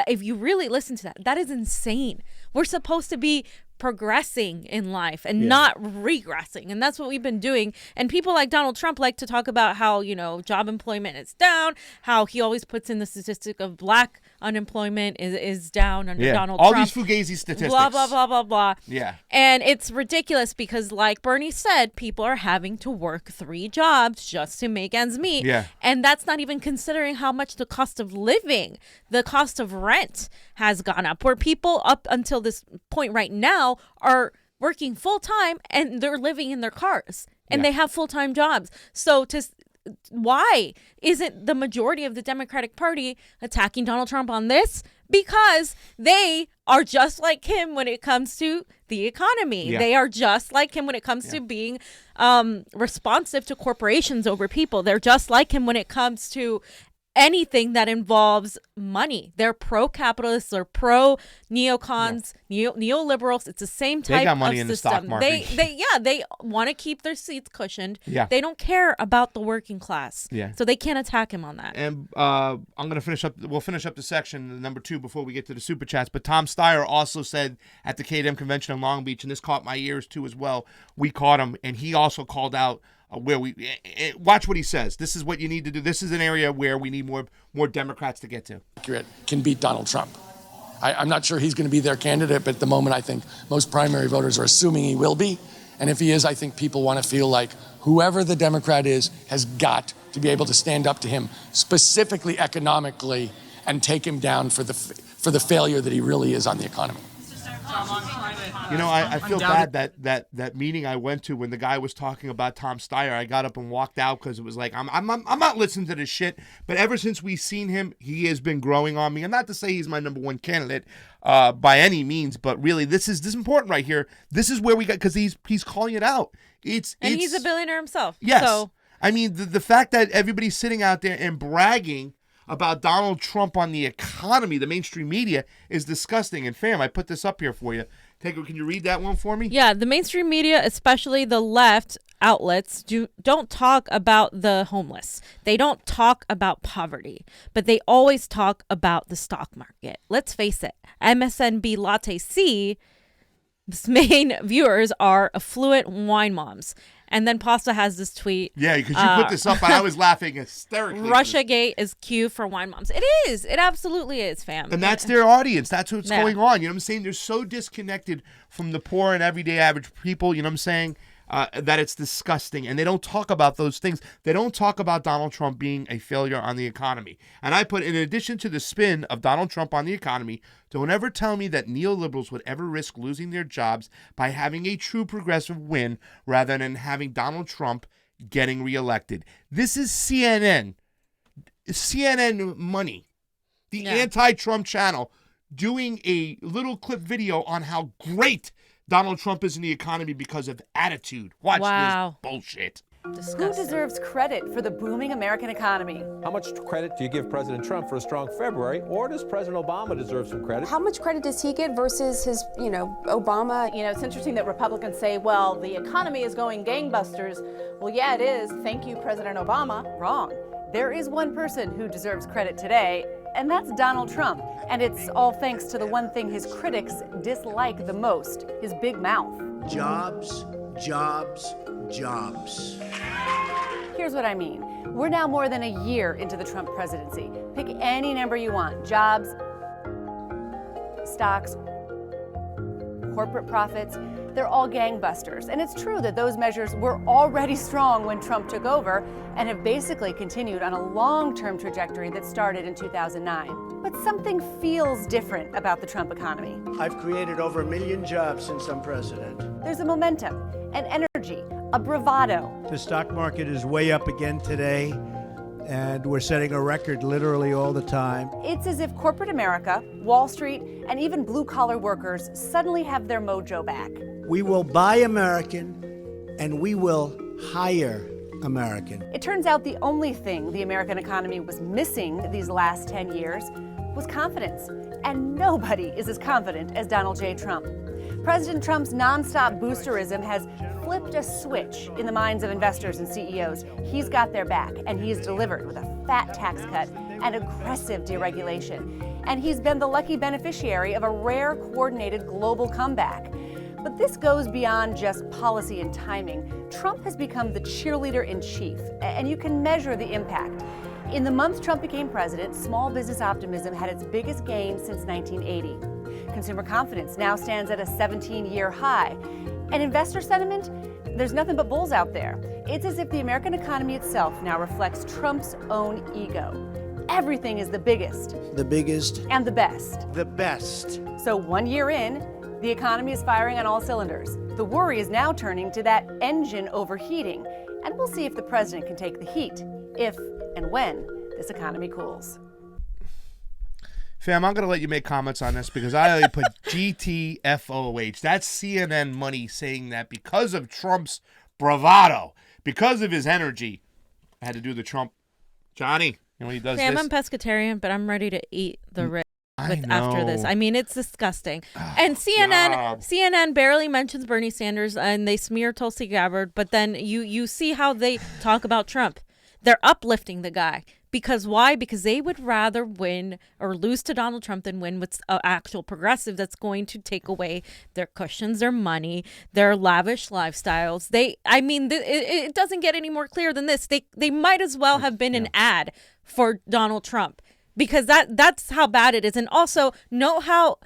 if you really listen to that is insane. We're supposed to be progressing in life and not regressing, and that's what we've been doing. And people like Donald Trump like to talk about how job employment is down, how he always puts in the statistic of black unemployment is down under Donald Trump. All these fugazi statistics. Blah blah blah blah blah. Yeah. And it's ridiculous because, like Bernie said, people are having to work 3 jobs just to make ends meet. Yeah. And that's not even considering how much the cost of living, the cost of rent has gone up, where people up until this point right now are working full time and they're living in their cars and they have full-time jobs. So why isn't the majority of the Democratic Party attacking Donald Trump on this? Because they are just like him when it comes to the economy. Yeah. They are just like him when it comes to being responsive to corporations over people. They're just like him when it comes to anything that involves money. They're pro-capitalists, they're pro-neocons, neoliberals. It's the same type They got money of in the system. stock market. They want to keep their seats cushioned. Yeah. They don't care about the working class. Yeah. So they can't attack him on that. And I'm going to finish up. We'll finish up the section number 2 before we get to the super chats. But Tom Steyer also said at the KDM convention in Long Beach, and this caught my ears too as well. We caught him, and he also called out where we watch what he says. This is what you need to do. This is an area where we need more Democrats to get to. Can beat Donald Trump. I'm not sure he's going to be their candidate, but at the moment I think most primary voters are assuming he will be. And if he is, I think people want to feel like whoever the Democrat is has got to be able to stand up to him, specifically economically, and take him down for the failure that he really is on the economy. You know, I feel bad that meeting I went to when the guy was talking about Tom Steyer, I got up and walked out because it was like, I'm not listening to this shit. But ever since we've seen him, he has been growing on me. And not to say he's my number one candidate by any means, but really this is important right here. This is where we got, because he's calling it out. He's a billionaire himself. Yes. So. I mean, the fact that everybody's sitting out there and bragging about Donald Trump on the economy, the mainstream media, is disgusting. And fam, I put this up here for you. Can you read that one for me? Yeah, the mainstream media, especially the left outlets, don't talk about the homeless. They don't talk about poverty, but they always talk about the stock market. Let's face it, MSNB Latte C's main viewers are affluent wine moms. And then Pasta has this tweet. Yeah, because you put this up, and I was laughing hysterically. Russiagate is cue for wine moms. It is. It absolutely is, fam. And that's their audience. That's what's Yeah. going on. You know what I'm saying? They're so disconnected from the poor and everyday average people, you know what I'm saying, that it's disgusting. And they don't talk about those things. They don't talk about Donald Trump being a failure on the economy. And I put, in addition to the spin of Donald Trump on the economy, don't ever tell me that neoliberals would ever risk losing their jobs by having a true progressive win rather than having Donald Trump getting reelected. This is CNN Money, the anti-Trump channel, doing a little clip video on how great Donald Trump is in the economy because of attitude. Watch this bullshit. Disgusting. Who deserves credit for the booming American economy? How much credit do you give President Trump for a strong February, or does President Obama deserve some credit? How much credit does he get versus his, Obama? It's interesting that Republicans say, well, the economy is going gangbusters. Well, yeah, it is. Thank you, President Obama. Wrong. There is one person who deserves credit today, and that's Donald Trump. And it's all thanks to the one thing his critics dislike the most, his big mouth. Jobs, jobs, jobs. Here's what I mean. We're now more than a year into the Trump presidency. Pick any number you want. Jobs, stocks, corporate profits, they're all gangbusters. And it's true that those measures were already strong when Trump took over and have basically continued on a long-term trajectory that started in 2009. But something feels different about the Trump economy. I've created over 1 million jobs since I'm president. There's a momentum, an energy, a bravado. The stock market is way up again today, and we're setting a record literally all the time. It's as if corporate America, Wall Street, and even blue-collar workers suddenly have their mojo back. We will buy American, and we will hire American. It turns out the only thing the American economy was missing these last 10 years was confidence. And nobody is as confident as Donald J. Trump. President Trump's nonstop boosterism has flipped a switch in the minds of investors and CEOs. He's got their back, and he's delivered with a fat tax cut and aggressive deregulation. And he's been the lucky beneficiary of a rare coordinated global comeback. But this goes beyond just policy and timing. Trump has become the cheerleader in chief, and you can measure the impact. In the month Trump became president, small business optimism had its biggest gain since 1980. Consumer confidence now stands at a 17-year high. And investor sentiment? There's nothing but bulls out there. It's as if the American economy itself now reflects Trump's own ego. Everything is the biggest. The biggest. And the best. The best. So 1 year in, the economy is firing on all cylinders. The worry is now turning to that engine overheating. And we'll see if the president can take the heat. if and when this economy cools. Fam, I'm going to let you make comments on this because I only put GTFOH. That's CNN money saying that because of Trump's bravado, because of his energy, I had to do the Trump. Johnny, you know when he does Sam, this? I'm pescatarian, but I'm ready to eat the rib I after this. know. I mean, it's disgusting. Oh, and God. CNN barely mentions Bernie Sanders, and they smear Tulsi Gabbard, but then you see how they talk about Trump. They're uplifting the guy. Because why? Because they would rather win or lose to Donald Trump than win with an actual progressive that's going to take away their cushions, their money, their lavish lifestyles. It doesn't get any more clear than this. They might as well have been an ad for Donald Trump because that's how bad it is. And also note how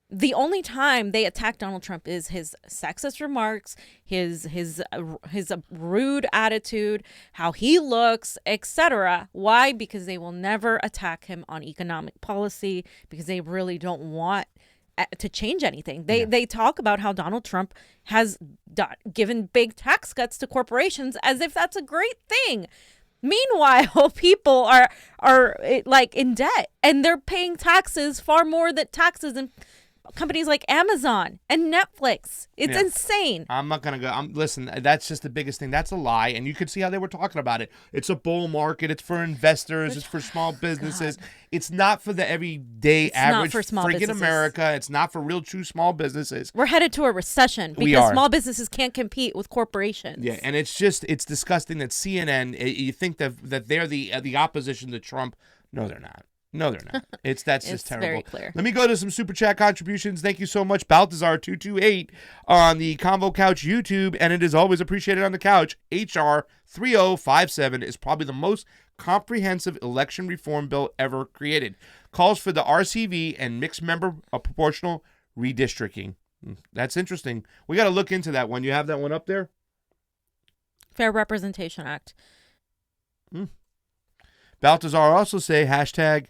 the only time they attack Donald Trump is his sexist remarks, his rude attitude, how he looks, etc. Why? Because they will never attack him on economic policy because they really don't want to change anything. They talk about how Donald Trump has given big tax cuts to corporations as if that's a great thing. Meanwhile, people are like in debt and they're paying taxes far more than taxes and companies like Amazon and Netflix. It's insane. I'm not going to go. Listen, that's just the biggest thing. That's a lie. And you could see how they were talking about it. It's a bull market. It's for investors. It's for small businesses. God. It's not for the everyday average not for small friggin' businesses. America. It's not for real true small businesses. We're headed to a recession We because are. small businesses can't compete with corporations. Yeah, and it's disgusting that CNN, you think that they're the opposition to Trump. No, they're not. No, they're not. That's just terrible. Very clear. Let me go to some super chat contributions. Thank you so much, Baltazar228 on the Convo Couch YouTube, and it is always appreciated on the couch. HR 3057 is probably the most comprehensive election reform bill ever created. Calls for the RCV and mixed member proportional redistricting. That's interesting. We got to look into that one. You have that one up there? Fair Representation Act. Baltazar also say hashtag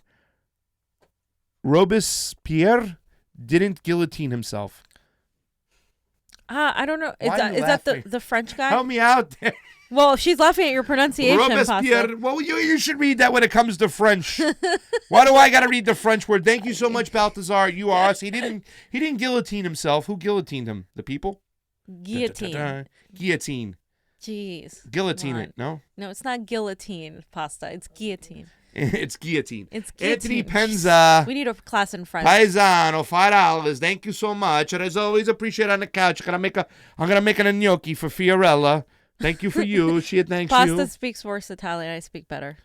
Robespierre didn't guillotine himself. I don't know. Is Why are you that laughing? the French guy? Help me out there. Well, she's laughing at your pronunciation, Robespierre. Pasta. Well, you should read that when it comes to French. Why do I got to read the French word? Thank you so much, Baltazar. You are us. He didn't guillotine himself. Who guillotined him? The people? Guillotine. Guillotine. Jeez. Guillotine come it, on. no? No, it's not guillotine, Pasta. It's guillotine. It's guillotine. It's Anthony guillotine. Penza. We need a class in French. Paisano, $5. Thank you so much. And as always, appreciate on the couch. I'm gonna make an gnocchi for Fiorella. Thank you for you. She thanks you. Pasta speaks worse Italian. I speak better.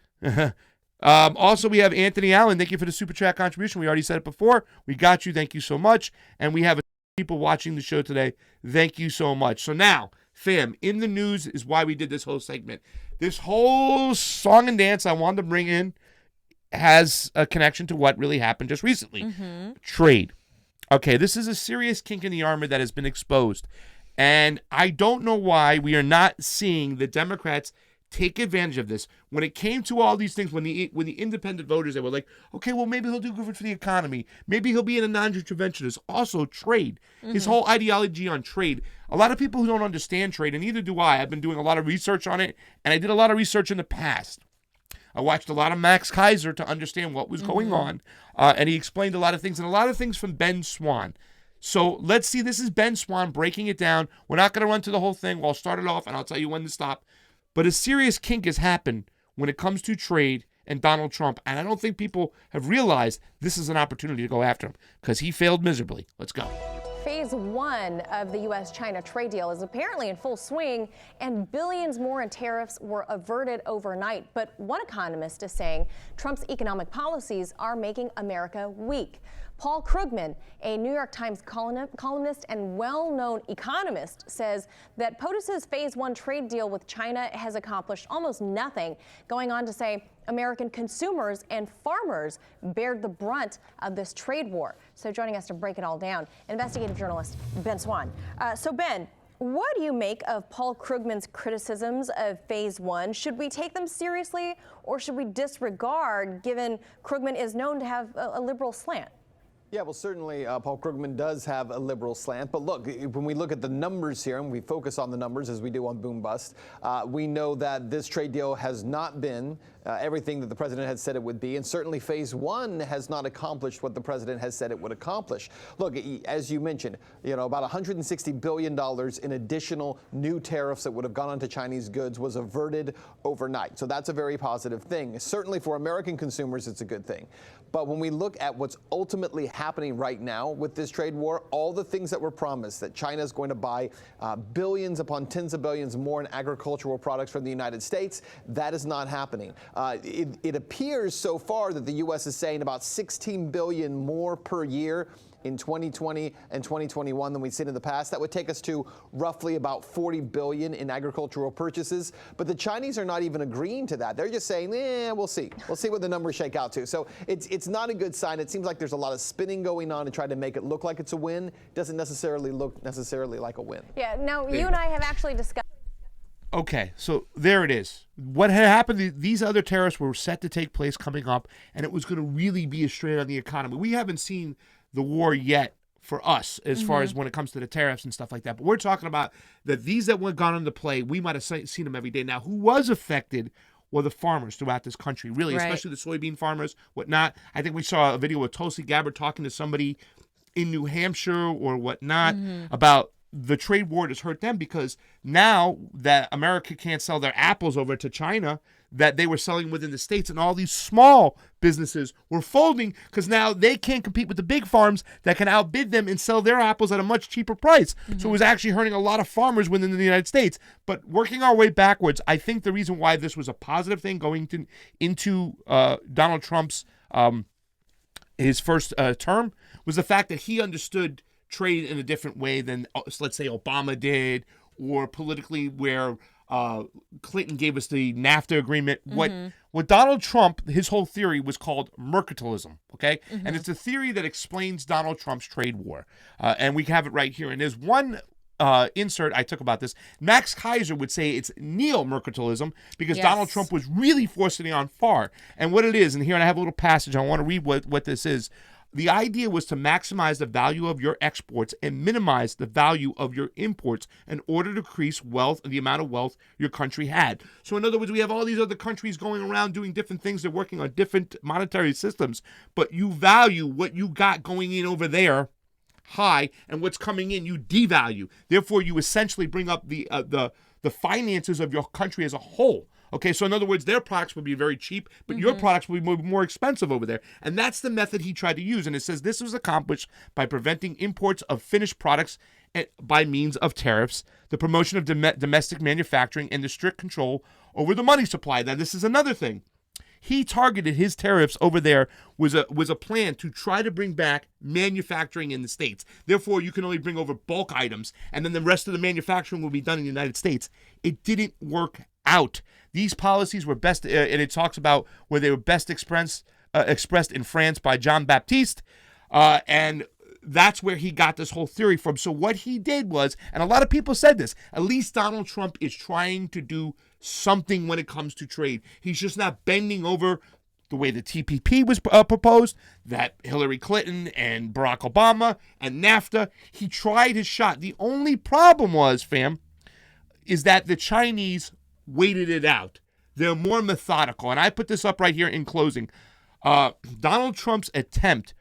Also, we have Anthony Allen. Thank you for the super chat contribution. We already said it before. We got you. Thank you so much. And we have people watching the show today. Thank you so much. So now, fam, in the news is why we did this whole segment. This whole song and dance I wanted to bring in has a connection to what really happened just recently. Trade. Okay, this is a serious kink in the armor that has been exposed. And I don't know why we are not seeing the Democrats take advantage of this. When it came to all these things, when the independent voters, they were like, okay, well, maybe he'll do good for the economy. Maybe he'll be a non-interventionist. Also, trade. His whole ideology on trade. A lot of people who don't understand trade, and neither do I. I've been doing a lot of research on it, and I did a lot of research in the past. I watched a lot of Max Kaiser to understand what was going on, and he explained a lot of things, and a lot of things from Ben Swan. So let's see. This is Ben Swan breaking it down. We're not going to run to the whole thing. We'll start it off, and I'll tell you when to stop. But a serious kink has happened when it comes to trade and Donald Trump, and I don't think people have realized this is an opportunity to go after him because he failed miserably. Let's go. Phase 1 of the U.S.-China trade deal is apparently in full swing, and billions more in tariffs were averted overnight. But one economist is saying Trump's economic policies are making America weak. Paul Krugman, a New York Times columnist and well-known economist, says that POTUS's Phase 1 trade deal with China has accomplished almost nothing, going on to say American consumers and farmers bared the brunt of this trade war. So joining us to break it all down, investigative journalist Ben Swan. So Ben, what do you make of Paul Krugman's criticisms of Phase 1? Should we take them seriously or should we disregard, given Krugman is known to have a liberal slant? Yeah, well, certainly Paul Krugman does have a liberal slant. But look, when we look at the numbers here, and we focus on the numbers as we do on Boom Bust, we know that this trade deal has not been everything that the president had said it would be. And certainly phase one has not accomplished what the president has said it would accomplish. Look, as you mentioned, about $160 billion in additional new tariffs that would have gone onto Chinese goods was averted overnight. So that's a very positive thing. Certainly for American consumers, it's a good thing. But when we look at what's ultimately happening right now with this trade war, all the things that were promised, that China is going to buy billions upon tens of billions more in agricultural products from the United States, that is not happening. It appears so far that the U.S. is saying about $16 billion more per year in 2020 and 2021 than we've seen in the past. That would take us to roughly about $40 billion in agricultural purchases. But the Chinese are not even agreeing to that. They're just saying, we'll see. We'll see what the numbers shake out to. So it's not a good sign. It seems like there's a lot of spinning going on to try to make it look like it's a win. It doesn't necessarily look like a win. Yeah, now you and I have actually discussed. Okay, so there it is. What had happened, these other tariffs were set to take place coming up, and it was going to really be a strain on the economy. We haven't seen the war yet for us as far as when it comes to the tariffs and stuff like that. But we're talking about that these that were gone into play, we might have seen them every day. Now, who was affected were the farmers throughout this country, really, especially the soybean farmers, whatnot. I think we saw a video of Tulsi Gabbard talking to somebody in New Hampshire or whatnot about the trade war has hurt them, because now that America can't sell their apples over to China that they were selling within the States, and all these small businesses were folding because now they can't compete with the big farms that can outbid them and sell their apples at a much cheaper price. So it was actually hurting a lot of farmers within the United States. But working our way backwards, I think the reason why this was a positive thing going into Donald Trump's his first term was the fact that he understood trade in a different way than, let's say, Obama did, or politically where Clinton gave us the NAFTA agreement. What Donald Trump, his whole theory was called mercantilism, okay? And it's a theory that explains Donald Trump's trade war. And we have it right here. And there's one insert I took about this. Max Kaiser would say it's neo-mercantilism because Donald Trump was really forcing it on far. And what it is, and here I have a little passage, I want to read what this is. The idea was to maximize the value of your exports and minimize the value of your imports in order to increase wealth and the amount of wealth your country had. So in other words, we have all these other countries going around doing different things. They're working on different monetary systems, but you value what you got going in over there high, and what's coming in you devalue. Therefore, you essentially bring up the finances of your country as a whole. Okay, so in other words, their products will be very cheap, but your products will be more expensive over there. And that's the method he tried to use. And it says this was accomplished by preventing imports of finished products by means of tariffs, the promotion of domestic manufacturing, and the strict control over the money supply. Now, this is another thing. He targeted his tariffs over there was a plan to try to bring back manufacturing in the States. Therefore, you can only bring over bulk items, and then the rest of the manufacturing will be done in the United States. It didn't work out. These policies were best, and it talks about where they were best expressed in France by Jean Baptiste, and that's where he got this whole theory from. So what he did was, and a lot of people said this, at least Donald Trump is trying to do something when it comes to trade. He's just not bending over the way the TPP was proposed, that Hillary Clinton and Barack Obama and NAFTA. He tried his shot. The only problem was, is that the Chinese waited it out. They're more methodical. And I put this up right here in closing. Donald Trump's attempt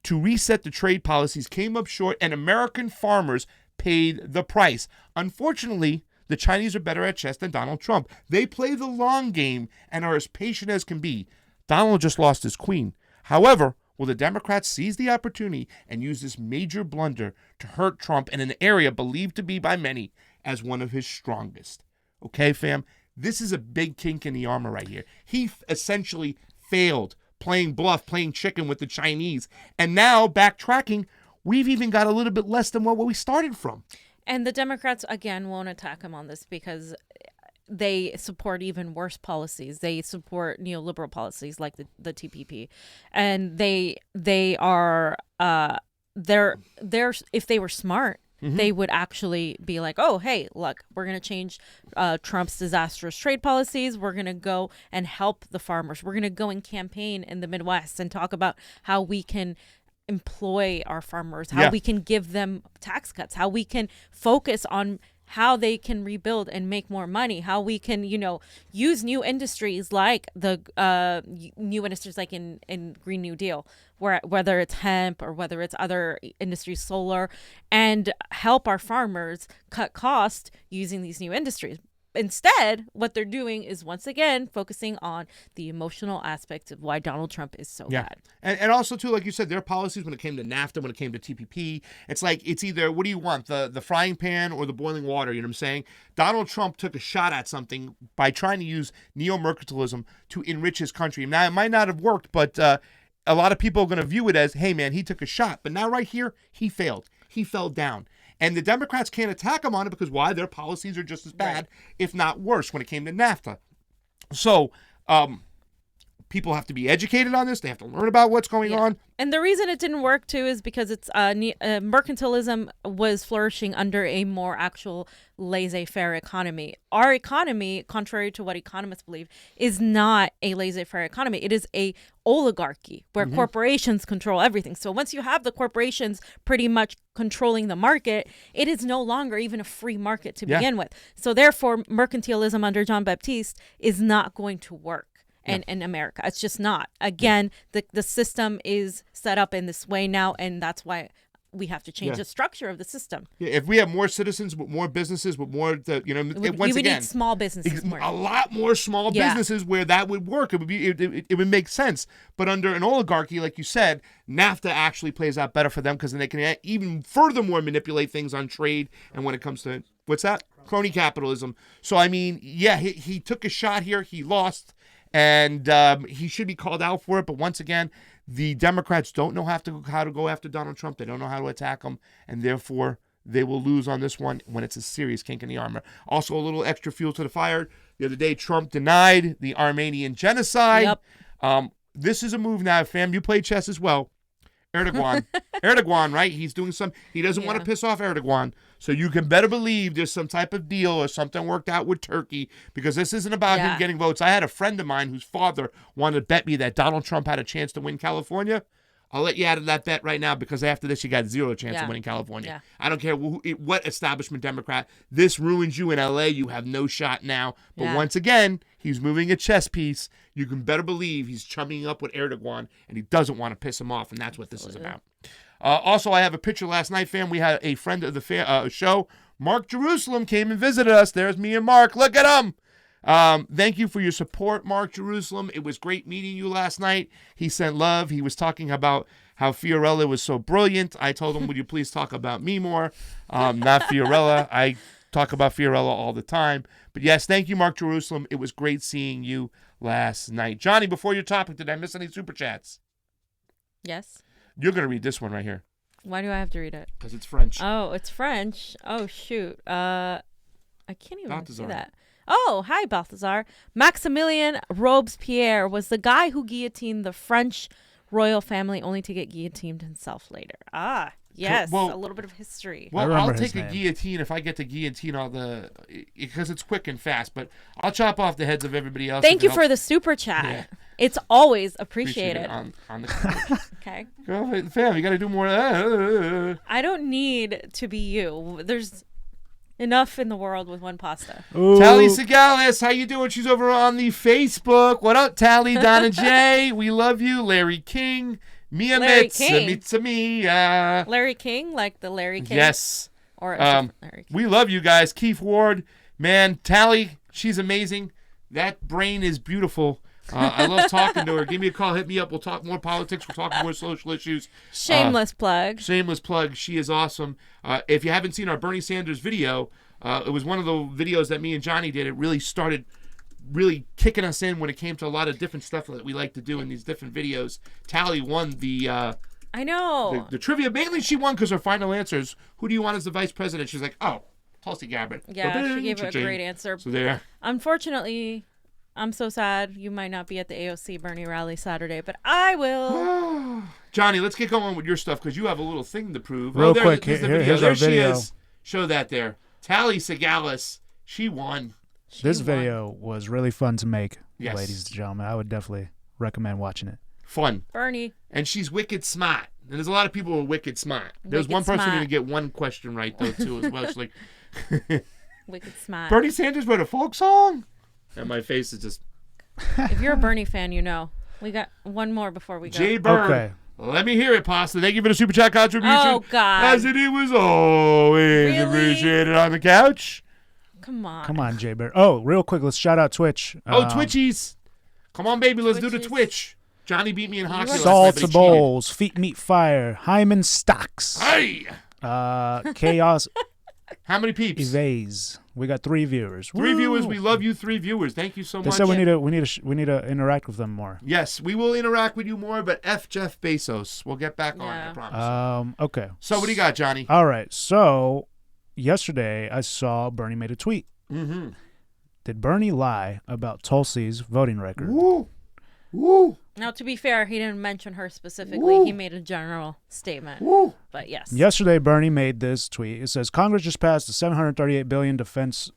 to reset the trade policies came up short, and American farmers paid the price. Unfortunately, the Chinese are better at chess than Donald Trump. They play the long game and are as patient as can be. Donald just lost his queen. However, will the Democrats seize the opportunity and use this major blunder to hurt Trump in an area believed to be by many as one of his strongest? Okay, fam? This is a big kink in the armor right here. He essentially failed playing bluff, playing chicken with the Chinese. And now, backtracking, we've even got a little bit less than what we started from. And the Democrats, again, won't attack him on this because they support even worse policies. They support neoliberal policies like the TPP. And they are, if they were smart, they would actually be like, oh, hey, look, we're going to change Trump's disastrous trade policies. We're going to go and help the farmers. We're going to go and campaign in the Midwest and talk about how we can employ our farmers, how we can give them tax cuts, how we can focus on how they can rebuild and make more money, how we can, use new industries like the new industries like in Green New Deal, whether it's hemp or whether it's other industries, solar, and help our farmers cut costs using these new industries. Instead, what they're doing is once again focusing on the emotional aspects of why Donald Trump is so bad. And also, too, like you said, their policies when it came to NAFTA, when it came to TPP, it's like it's either, what do you want, the frying pan or the boiling water? You know what I'm saying? Donald Trump took a shot at something by trying to use neo-mercantilism to enrich his country. Now, it might not have worked, but a lot of people are going to view it as, hey, man, he took a shot. But now right here, he failed. He fell down. And the Democrats can't attack him on it because why? Their policies are just as bad, if not worse, when it came to NAFTA. So people have to be educated on this. They have to learn about what's going on. And the reason it didn't work, too, is because it's mercantilism was flourishing under a more actual laissez-faire economy. Our economy, contrary to what economists believe, is not a laissez-faire economy. It is a oligarchy where corporations control everything. So once you have the corporations pretty much controlling the market, it is no longer even a free market to begin with. So therefore, mercantilism under John Baptiste is not going to work. In America. It's just not. Again, the system is set up in this way now, and that's why we have to change the structure of the system. If we have more citizens with more businesses, with more, once again, need small businesses more. A lot more small businesses where that would work. It would be, it would make sense. But under an oligarchy, like you said, NAFTA actually plays out better for them because then they can even furthermore manipulate things on trade and when it comes to, what's that? Crony capitalism. So, I mean, he took a shot here. He lost. And he should be called out for it. But once again, the Democrats don't know how to go after Donald Trump. They don't know how to attack him. And therefore, they will lose on this one when it's a serious kink in the armor. Also, a little extra fuel to the fire. The other day, Trump denied the Armenian genocide. This is a move now, fam. You play chess as well. Erdogan, right? He's doing he doesn't want to piss off Erdogan. So you can better believe there's some type of deal or something worked out with Turkey because this isn't about him getting votes. I had a friend of mine whose father wanted to bet me that Donald Trump had a chance to win California. I'll let you out of that bet right now because after this, you got zero chance of winning California. I don't care what establishment Democrat. This ruins you in L.A. You have no shot now. But once again, he's moving a chess piece. You can better believe he's chumming up with Erdogan, and he doesn't want to piss him off, and that's what this is about. Also, I have a picture last night, fam. We had a friend of the show, Mark Jerusalem, came and visited us. There's me and Mark. Look at him. Thank you for your support, Mark Jerusalem. It was great meeting you last night. He sent love. He was talking about how Fiorella was so brilliant. I told him, would you please talk about me more? Not Fiorella. I talk about Fiorella all the time. But yes, thank you, Mark Jerusalem. It was great seeing you last night. Johnny, before your topic, did I miss any super chats? Yes. You're going to read this one right here. Why do I have to read it? Because it's French. Oh, it's French. Oh, shoot. I can't even Balthazar. see that. Oh, hi, Balthazar. Maximilien Robespierre was the guy who guillotined the French royal family only to get guillotined himself later. Ah, yes. Well, a little bit of history. Well, I'll take a guillotine if I get to guillotine all because it's quick and fast, but I'll chop off the heads of everybody else. Thank you for the super chat. Yeah. It's always appreciated. On the Okay. Girl, fam, you got to do more. I don't need to be you. There's enough in the world with one pasta. Ooh. Tally Segalis, how you doing? She's over on the Facebook. What up, Tally? Donna J, we love you. Larry King, Mia Mitsa. Larry King, like the Larry King? Yes. Or Larry King. We love you guys. Keith Ward, man, Tally, she's amazing. That brain is beautiful. I love talking to her. Give me a call. Hit me up. We'll talk more politics. We'll talk more social issues. Shameless plug. Shameless plug. She is awesome. If you haven't seen our Bernie Sanders video, it was one of the videos that me and Johnny did. It really started kicking us in when it came to a lot of different stuff that we like to do in these different videos. Tally won the... I know. The trivia. Mainly she won because her final answers, who do you want as the vice president? She's like, oh, Tulsi Gabbard. Yeah, she gave a great answer. So there. Unfortunately... I'm so sad you might not be at the AOC Bernie rally Saturday, but I will. Johnny, let's get going with your stuff because you have a little thing to prove. Real quick, here's our video. She is. Show that there. Tally Segalis, she won. This video was really fun to make, ladies and gentlemen. I would definitely recommend watching it. Fun. Bernie. And she's wicked smart. And there's a lot of people who are wicked smart. There's Wicked one person who smart. didn't get one question right, though, too, as well. She's like, Wicked smart. Bernie Sanders wrote a folk song? And my face is just... If you're a Bernie fan, you know. We got one more before we go. Jay Bird. Okay. Let me hear it, Pasta. Thank you for the super chat contribution. Oh, God. As it was always Really? appreciated on the couch. Come on. Come on, Jay Bear. Oh, real quick, let's shout out Twitch. Twitchies. Come on, baby. Let's do the Twitchies. Twitch. Johnny beat me in hockey. last night, Salts but he Bowls, Feet Meat Fire, Hyman Stocks, cheated. Chaos How many peeps? Evase. We got 3 viewers. 3 Woo! viewers. We love you, 3 viewers. Thank you so They much. said we need to interact with them more. Yes, we will interact with you more, but F Jeff Bezos. We'll get back on, I promise. Okay. So what do you got, Johnny? All right. So yesterday I saw Bernie made a tweet. Mm-hmm. Did Bernie lie about Tulsi's voting record? Woo. Woo. Now, to be fair, he didn't mention her specifically. Woo. He made a general statement. Woo. But yes. Yesterday, Bernie made this tweet. It says, Congress just passed the $738 billion defense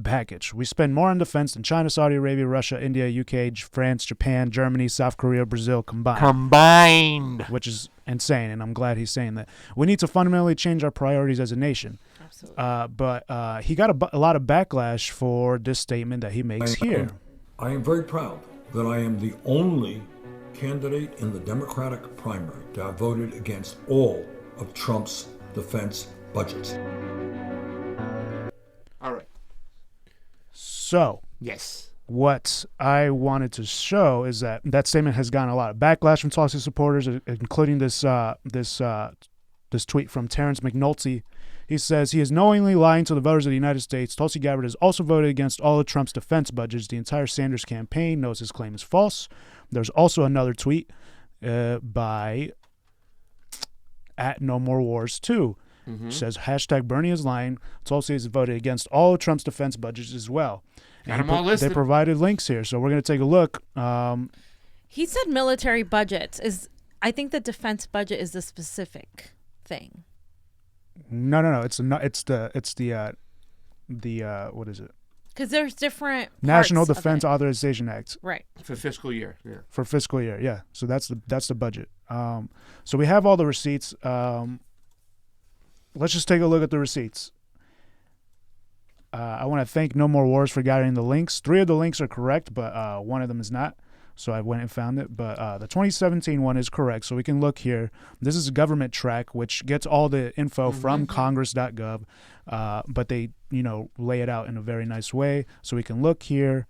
package. We spend more on defense than China, Saudi Arabia, Russia, India, UK, France, Japan, Germany, South Korea, Brazil combined. Which is insane, and I'm glad he's saying that. We need to fundamentally change our priorities as a nation. Absolutely. But he got a lot of backlash for this statement that he makes here. I am very proud that I am the only candidate in the Democratic primary to have voted against all of Trump's defense budgets. All right. So, yes, what I wanted to show is that statement has gotten a lot of backlash from Tulsi supporters, including this tweet from Terrence McNulty. He says he is knowingly lying to the voters of the United States. Tulsi Gabbard has also voted against all of Trump's defense budgets. The entire Sanders campaign knows his claim is false. There's also another tweet by @NoMoreWars2. Mm-hmm. Says hashtag Bernie is lying. Tulsi has voted against all of Trump's defense budgets as well. Got them all listed. They provided links here, so we're going to take a look. He said military budgets. I think the defense budget is the specific thing. No. It's the what is it? Because there's different National parts of Defense it. Authorization Act. Right. For fiscal year. Yeah. For fiscal year, yeah. So that's the budget. So we have all the receipts. Let's just take a look at the receipts. I want to thank No More Wars for gathering the links. 3 of the links are correct, but 1 of them is not. So I went and found it. But the 2017 one is correct. So we can look here. This is a government track, which gets all the info from congress.gov. But they, lay it out in a very nice way. So we can look here.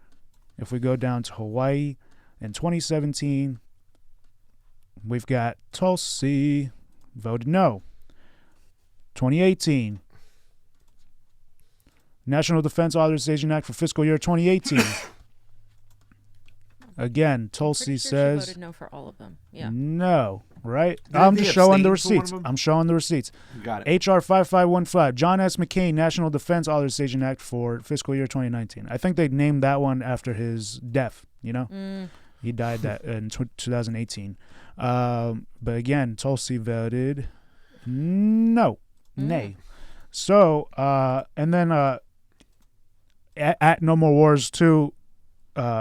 If we go down to Hawaii in 2017, we've got Tulsi voted no. 2018, National Defense Authorization Act for fiscal year 2018. Again, Tulsi says she voted no for all of them. Yeah. no, right? Didn't I'm they just showing the abstain for one receipts. of them? I'm showing the receipts. Got it. HR 5515, John S. McCain, National Defense Authorization Act for fiscal year 2019. I think they named that one after his death, He died that in 2018. But again, Tulsi voted no. Nay. So, and then at No More Wars 2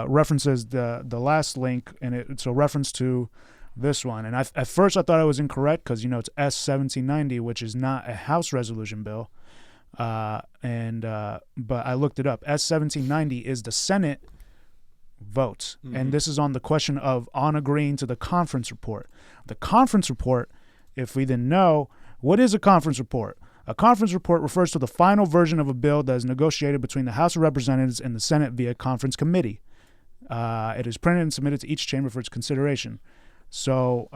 references the last link, and it's a reference to this one. And at first I thought I was incorrect because, it's S-1790, which is not a House resolution bill. But I looked it up. S-1790 is the Senate votes. And this is on the question of on agreeing to the conference report. The conference report, if we didn't know, what is a conference report? A conference report refers to the final version of a bill that is negotiated between the House of Representatives and the Senate via conference committee. It is printed and submitted to each chamber for its consideration. So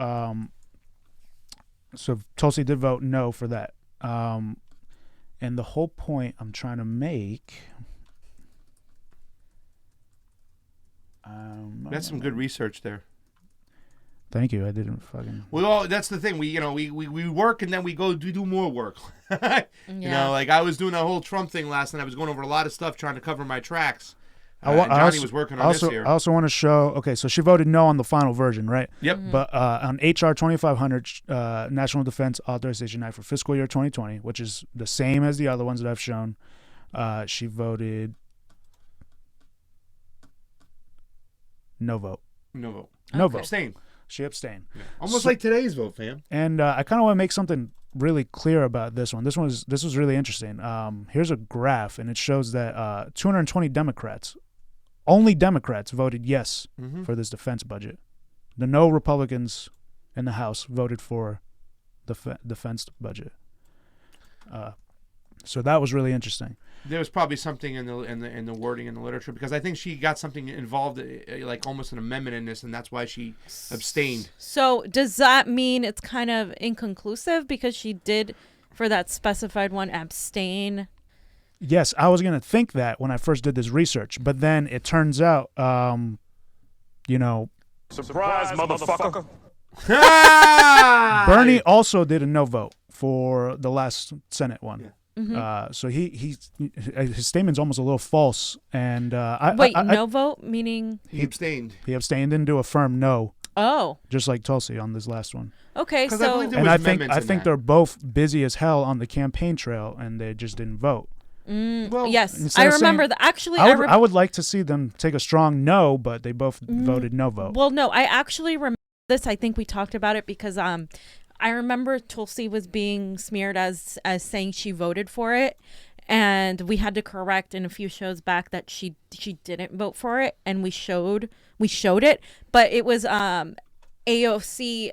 Tulsi did vote no for that. And the whole point I'm trying to make... That's some good research there. Thank you. I didn't fucking... That's the thing. We work and then we go do more work. Like I was doing that whole Trump thing last night. I was going over a lot of stuff trying to cover my tracks. Johnny was working on this here. I also want to show, okay, so she voted no on the final version, right? Yep. But on HR 2500, National Defense Authorization Act for fiscal year 2020, which is the same as the other ones that I've shown, she voted no vote. No vote. No vote. Abstain. She abstained. Yeah. Almost like today's vote, fam. And I kind of want to make something really clear about this one. This was really interesting. Here's a graph, and it shows that 220 Democrats, only Democrats, voted yes for this defense budget. The no Republicans in the House voted for the defense budget. So that was really interesting. There was probably something in the wording in the literature, because I think she got something involved, like almost an amendment in this, and that's why she abstained. So does that mean it's kind of inconclusive because she did, for that specified one, abstain? Yes, I was going to think that when I first did this research, but then it turns out, Surprise, motherfucker. Bernie also did a no vote for the last Senate one. Yeah. So his statement's almost a little false. And no vote meaning he abstained. He abstained, didn't do a firm no. Oh, just like Tulsi on this last one. Okay, so I think they're both busy as hell on the campaign trail, and they just didn't vote. Well, yes, I remember that. Actually, I would like to see them take a strong no, but they both voted no vote. Well, no, I actually remember this. I think we talked about it because I remember Tulsi was being smeared as saying she voted for it, and we had to correct in a few shows back that she didn't vote for it, and we showed it, but it was AOC.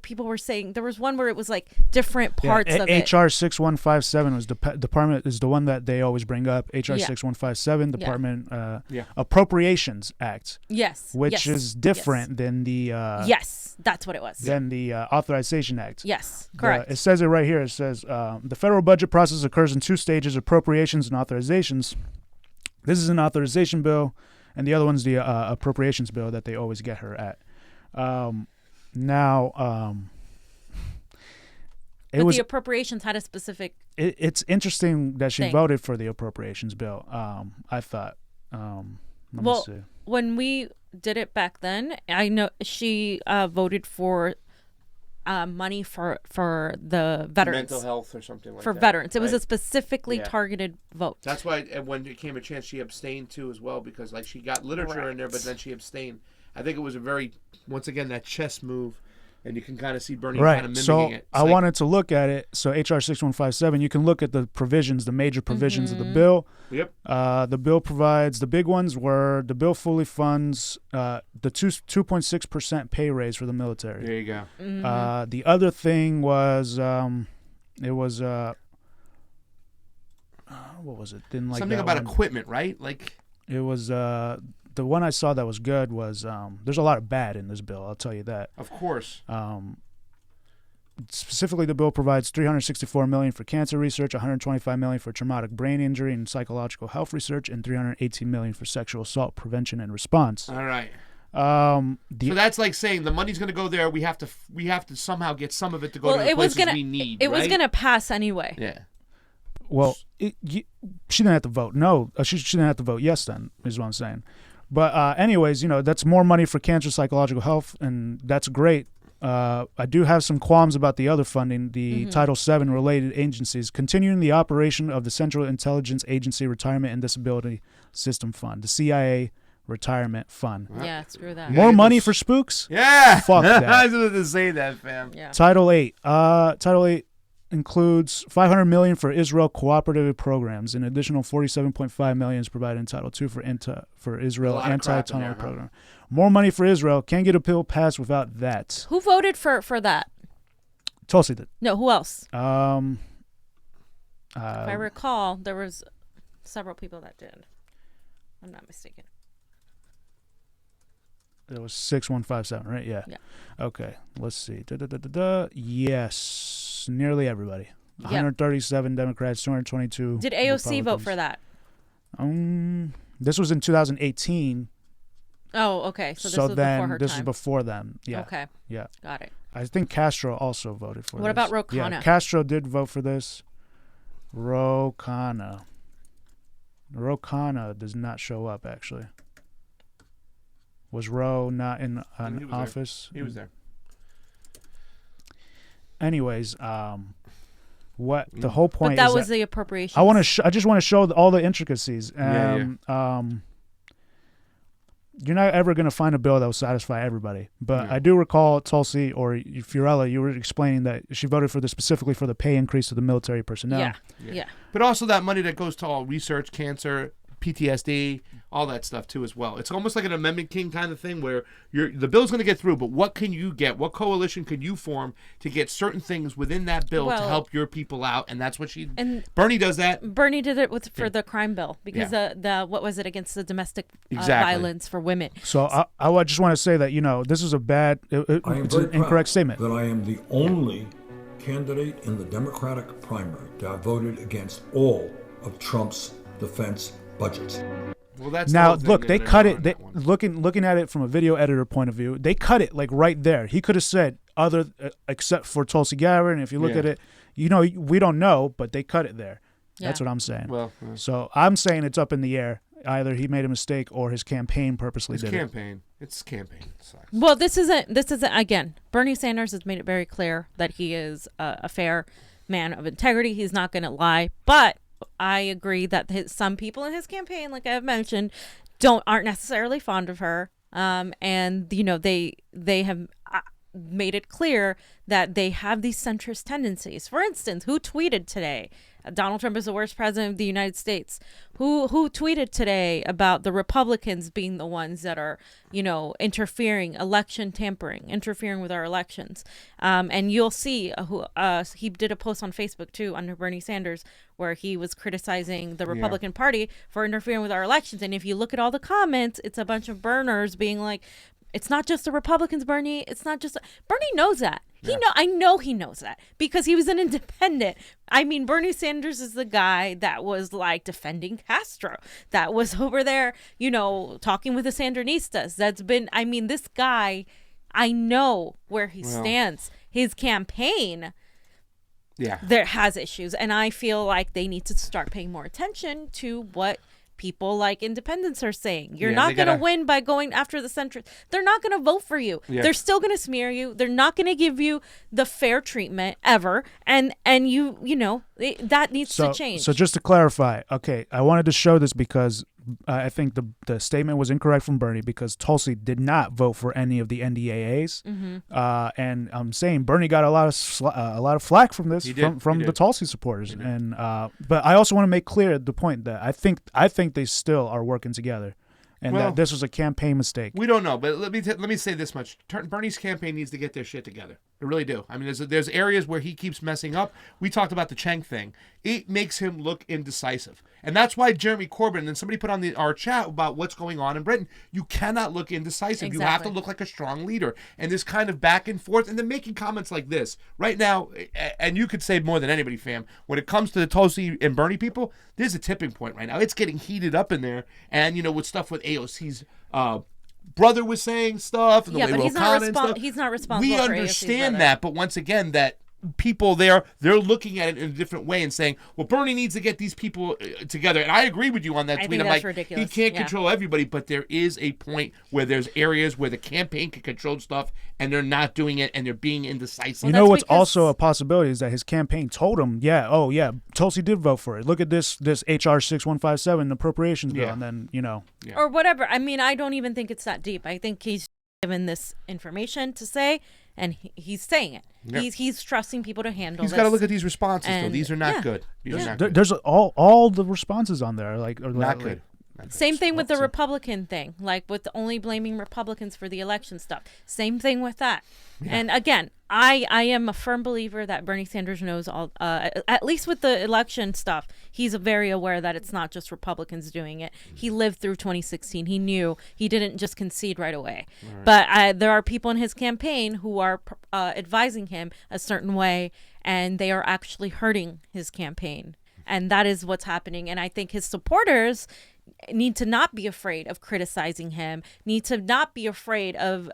People were saying there was one where it was like different parts of it. HR 6157 was department is the one that they always bring up. HR 6157 Department Appropriations Act. Yes, which is different than the. Yes, that's what it was. Than the Authorization Act. Yes, correct. It says it right here. It says the federal budget process occurs in two stages: appropriations and authorizations. This is an authorization bill, and the other one's the appropriations bill that they always get her at. The appropriations had a specific. It's interesting that she voted for the appropriations bill. I thought. Let me see. When we did it back then, I know she voted for money for the veterans, mental health or something like that. For veterans, it was a specifically targeted vote. That's why when it came a chance, she abstained too as well, because like she got literature in there, but then she abstained. I think it was a very, once again, that chess move, and you can kind of see Bernie kind of mimicking it. I wanted to look at it. So HR 6157, you can look at the provisions, the major provisions of the bill. Yep. The bill provides, the big ones were, the bill fully funds the 2.6% pay raise for the military. There you go. The other thing was, it was, what was it? Didn't like something about equipment, right? Like it was, the one I saw that was good was there's a lot of bad in this bill, I'll tell you that. Of course. Specifically, the bill provides $364 million for cancer research, $125 million for traumatic brain injury and psychological health research, and $318 million for sexual assault prevention and response. All right. So that's like saying the money's going to go there. We have to somehow get some of it to go to the places we need. It was going to pass anyway. Yeah. Well, she didn't have to vote. No, she didn't have to vote yes then, is what I'm saying. But anyways, that's more money for cancer, psychological health, and that's great. I do have some qualms about the other funding, the Title VII related agencies, continuing the operation of the Central Intelligence Agency Retirement and Disability System Fund, the CIA Retirement Fund. Yeah, screw that. More money for spooks? Yeah. Fuck that. I was going to say that, fam. Yeah. Title VIII. Title VIII includes $500 million for Israel cooperative programs. An additional $47.5 million is provided in Title II for Israel anti-tunnel program. More money for Israel. Can't get a bill passed without that. Who voted for that? Tulsi did. No, who else? If I recall, there was several people that did. I'm not mistaken. It was 6157, right? Yeah. Okay. Let's see. Yes, nearly everybody. 137 Democrats, 222. Did AOC vote for that? This was in 2018. Oh, okay. So this was before her this time. was before them. Yeah. Okay. Yeah. Got it. I think Castro also voted for this. What about Ro Khanna? Yeah, Castro did vote for this. Ro Khanna does not show up, actually. Was Ro not in an office? He was there. Anyways, what the whole point but that is was the appropriation. I just want to show all the intricacies. you're not ever going to find a bill that will satisfy everybody. But I do recall Tulsi or Fiorella, you were explaining that she voted for this specifically for the pay increase to the military personnel. Yeah. But also that money that goes to all research, cancer, PTSD, all that stuff too as well. It's almost like an Amendment King kind of thing where the bill's going to get through, but what can you get? What coalition could you form to get certain things within that bill to help your people out? And that's what Bernie does that. Bernie did it for the crime bill because the what was it against the domestic violence for women. So I just want to say that, this is a bad, it's an incorrect statement. That I am the only candidate in the Democratic primary that voted against all of Trump's defense budgets. Well, that's now look, they cut it. Looking at it from a video editor point of view, they cut it like right there. He could have said other except for Tulsi Gabbard, and if you look at it, we don't know, but they cut it there. That's what I'm saying. Well, so I'm saying it's up in the air. Either he made a mistake or his campaign purposely did it. It's campaign. Well, this isn't again. Bernie Sanders has made it very clear that he is a fair man of integrity. He's not going to lie, but I agree that some people in his campaign, like I've mentioned, aren't necessarily fond of her. And they have made it clear that they have these centrist tendencies. For instance, who tweeted today? Donald Trump is the worst president of the United States. Who tweeted today about the Republicans being the ones that are, interfering, election tampering, interfering with our elections. And you'll see he did a post on Facebook too under Bernie Sanders where he was criticizing the Republican Party for interfering with our elections. And if you look at all the comments, it's a bunch of burners being like, it's not just the Republicans, Bernie. It's not just Bernie knows that. I know he knows that because he was an independent. I mean, Bernie Sanders is the guy that was like defending Castro, that was over there, talking with the Sandinistas. This guy, I know where he stands. His campaign, there has issues, and I feel like they need to start paying more attention to what people like independents are saying. You're not going to win by going after the centrist. They're not going to vote for you. They're still going to smear you. They're not going to give you the fair treatment ever. And that needs to change. So just to clarify, okay, I wanted to show this because I think the statement was incorrect from Bernie because Tulsi did not vote for any of the NDAAs. And I'm saying Bernie got a lot of flack from this from the Tulsi supporters. And but I also want to make clear the point that I think they still are working together. And that this was a campaign mistake. We don't know, but let me say this much: Bernie's campaign needs to get their shit together. They really do. I mean, there's areas where he keeps messing up. We talked about the Cheng thing. It makes him look indecisive, and that's why Jeremy Corbyn and somebody put on our chat about what's going on in Britain. You cannot look indecisive. Exactly. You have to look like a strong leader. And this kind of back and forth, and then making comments like this right now, and you could say more than anybody, fam. When it comes to the Tulsi and Bernie people, there's a tipping point right now. It's getting heated up in there, and with stuff with AOC's brother was saying stuff. And the way but he's not responsible. We understand that, but once again, that people they're looking at it in a different way and saying, well, Bernie needs to get these people together. And I agree with you on that tweet. I'm like, ridiculous. He can't control everybody, but there is a point where there's areas where the campaign can control stuff and they're not doing it and they're being indecisive. What's also a possibility is that his campaign told him, Tulsi did vote for it. Look at this HR 6157 appropriations bill, and then or whatever. I mean, I don't even think it's that deep. I think he's given this information to say, and he's saying it. Yep. He's trusting people to handle. He's got to look at these responses, though. These are not good. There's all the responses on there, not good. Same thing with the Republican thing, like with only blaming Republicans for the election stuff. Same thing with that. Yeah. And again, I am a firm believer that Bernie Sanders knows all, at least with the election stuff, he's very aware that it's not just Republicans doing it. He lived through 2016. He knew. He didn't just concede right away. Right. But there are people in his campaign who are advising him a certain way, and they are actually hurting his campaign. And that is what's happening. And I think his supporters need to not be afraid of criticizing him, need to not be afraid of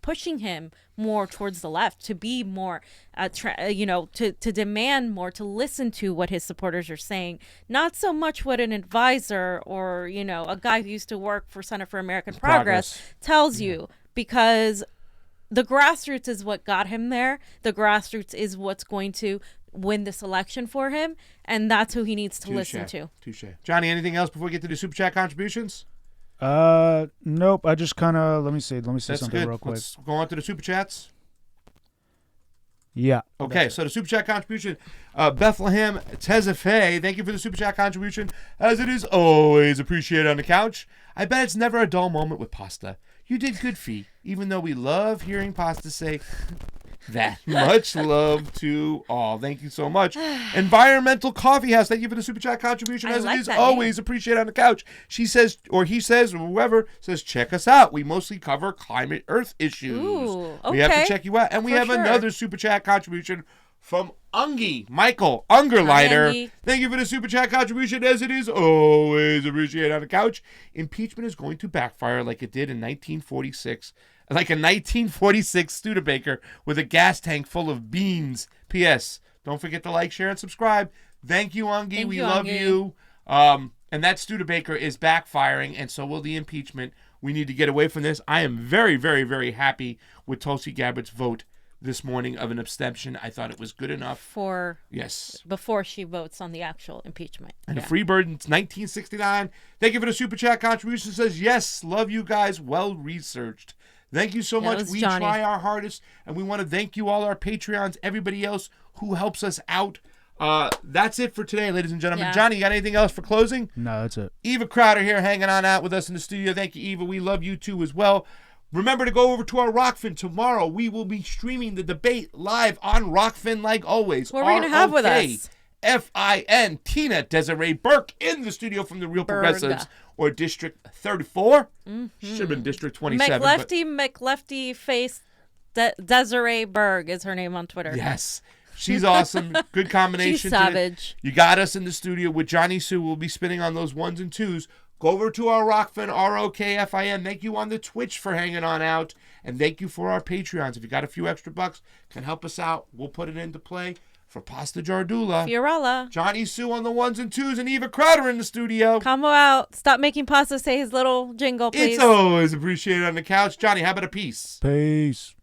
pushing him more towards the left, to be more, to demand more, to listen to what his supporters are saying, not so much what an advisor or, a guy who used to work for Center for American Progress tells you, because the grassroots is what got him there. The grassroots is what's going to win this election for him, and that's who he needs to listen to. Touche. Johnny, anything else before we get to the Super Chat contributions? Nope. I just kind of let me say That's something good. real quick. Let's go on to the super chats. Yeah. Okay, so the super chat contribution, Bethlehem Tezefe, thank you for the super chat contribution. As it is always appreciated on the couch. I bet it's never a dull moment with Pasta. You did good, Fee, even though we love hearing Pasta say that. Much love to all. Thank you so much. Environmental Coffee House, thank you for the super chat contribution. As it is always appreciated on the couch. She says, or he says, or whoever says, check us out. We mostly cover climate Earth issues. Ooh, We have to okay. check you out. And we For have sure. another super chat contribution from Michael Ungerleiter. Ungy. Thank you for the super chat contribution. As it is always appreciated on the couch. Impeachment is going to backfire like it did in 1946. Like a 1946 Studebaker with a gas tank full of beans. P.S. Don't forget to like, share, and subscribe. Thank you, Ungi. Thank We you, love Ungi. you. And that Studebaker is backfiring, and so will the impeachment. We need to get away from this. I am very, very, very happy with Tulsi Gabbard's vote this morning of an abstention. I thought it was good enough. Yes. Before she votes on the actual impeachment. And a Freebird in 1969. Thank you for the super chat contribution. Says, yes, love you guys. Well researched. Thank you so Yeah, it much. was We Johnny. try our hardest, and we want to thank you all, our Patreons, everybody else who helps us out. That's it for today, ladies and gentlemen. Yeah. Johnny, you got anything else for closing? No, that's it. Eva Crowder here hanging on out with us in the studio. Thank you, Eva. We love you too as well. Remember to go over to our Rockfin tomorrow. We will be streaming the debate live on Rockfin like always. What are we going to have with us? F-I-N, Tina Desiree Burke in the studio from the Real Berg. Progressives, or District 34. Should have been District 27. but- McLefty face Desiree Berg is her name on Twitter. Yes. She's awesome. Good combination. She's to- savage. You got us in the studio with Johnny Sue. We'll be spinning on those ones and twos. Go over to our Rockfin, ROKFIN. Thank you on the Twitch for hanging on out. And thank you for our Patreons. If you got a few extra bucks, can help us out. We'll put it into play for Pasta Jardula. Fiorella. Johnny Sue on the ones and twos, and Eva Crowder in the studio. Combo out. Stop making Pasta say his little jingle, please. It's always appreciated on the couch. Johnny, how about a piece? Peace.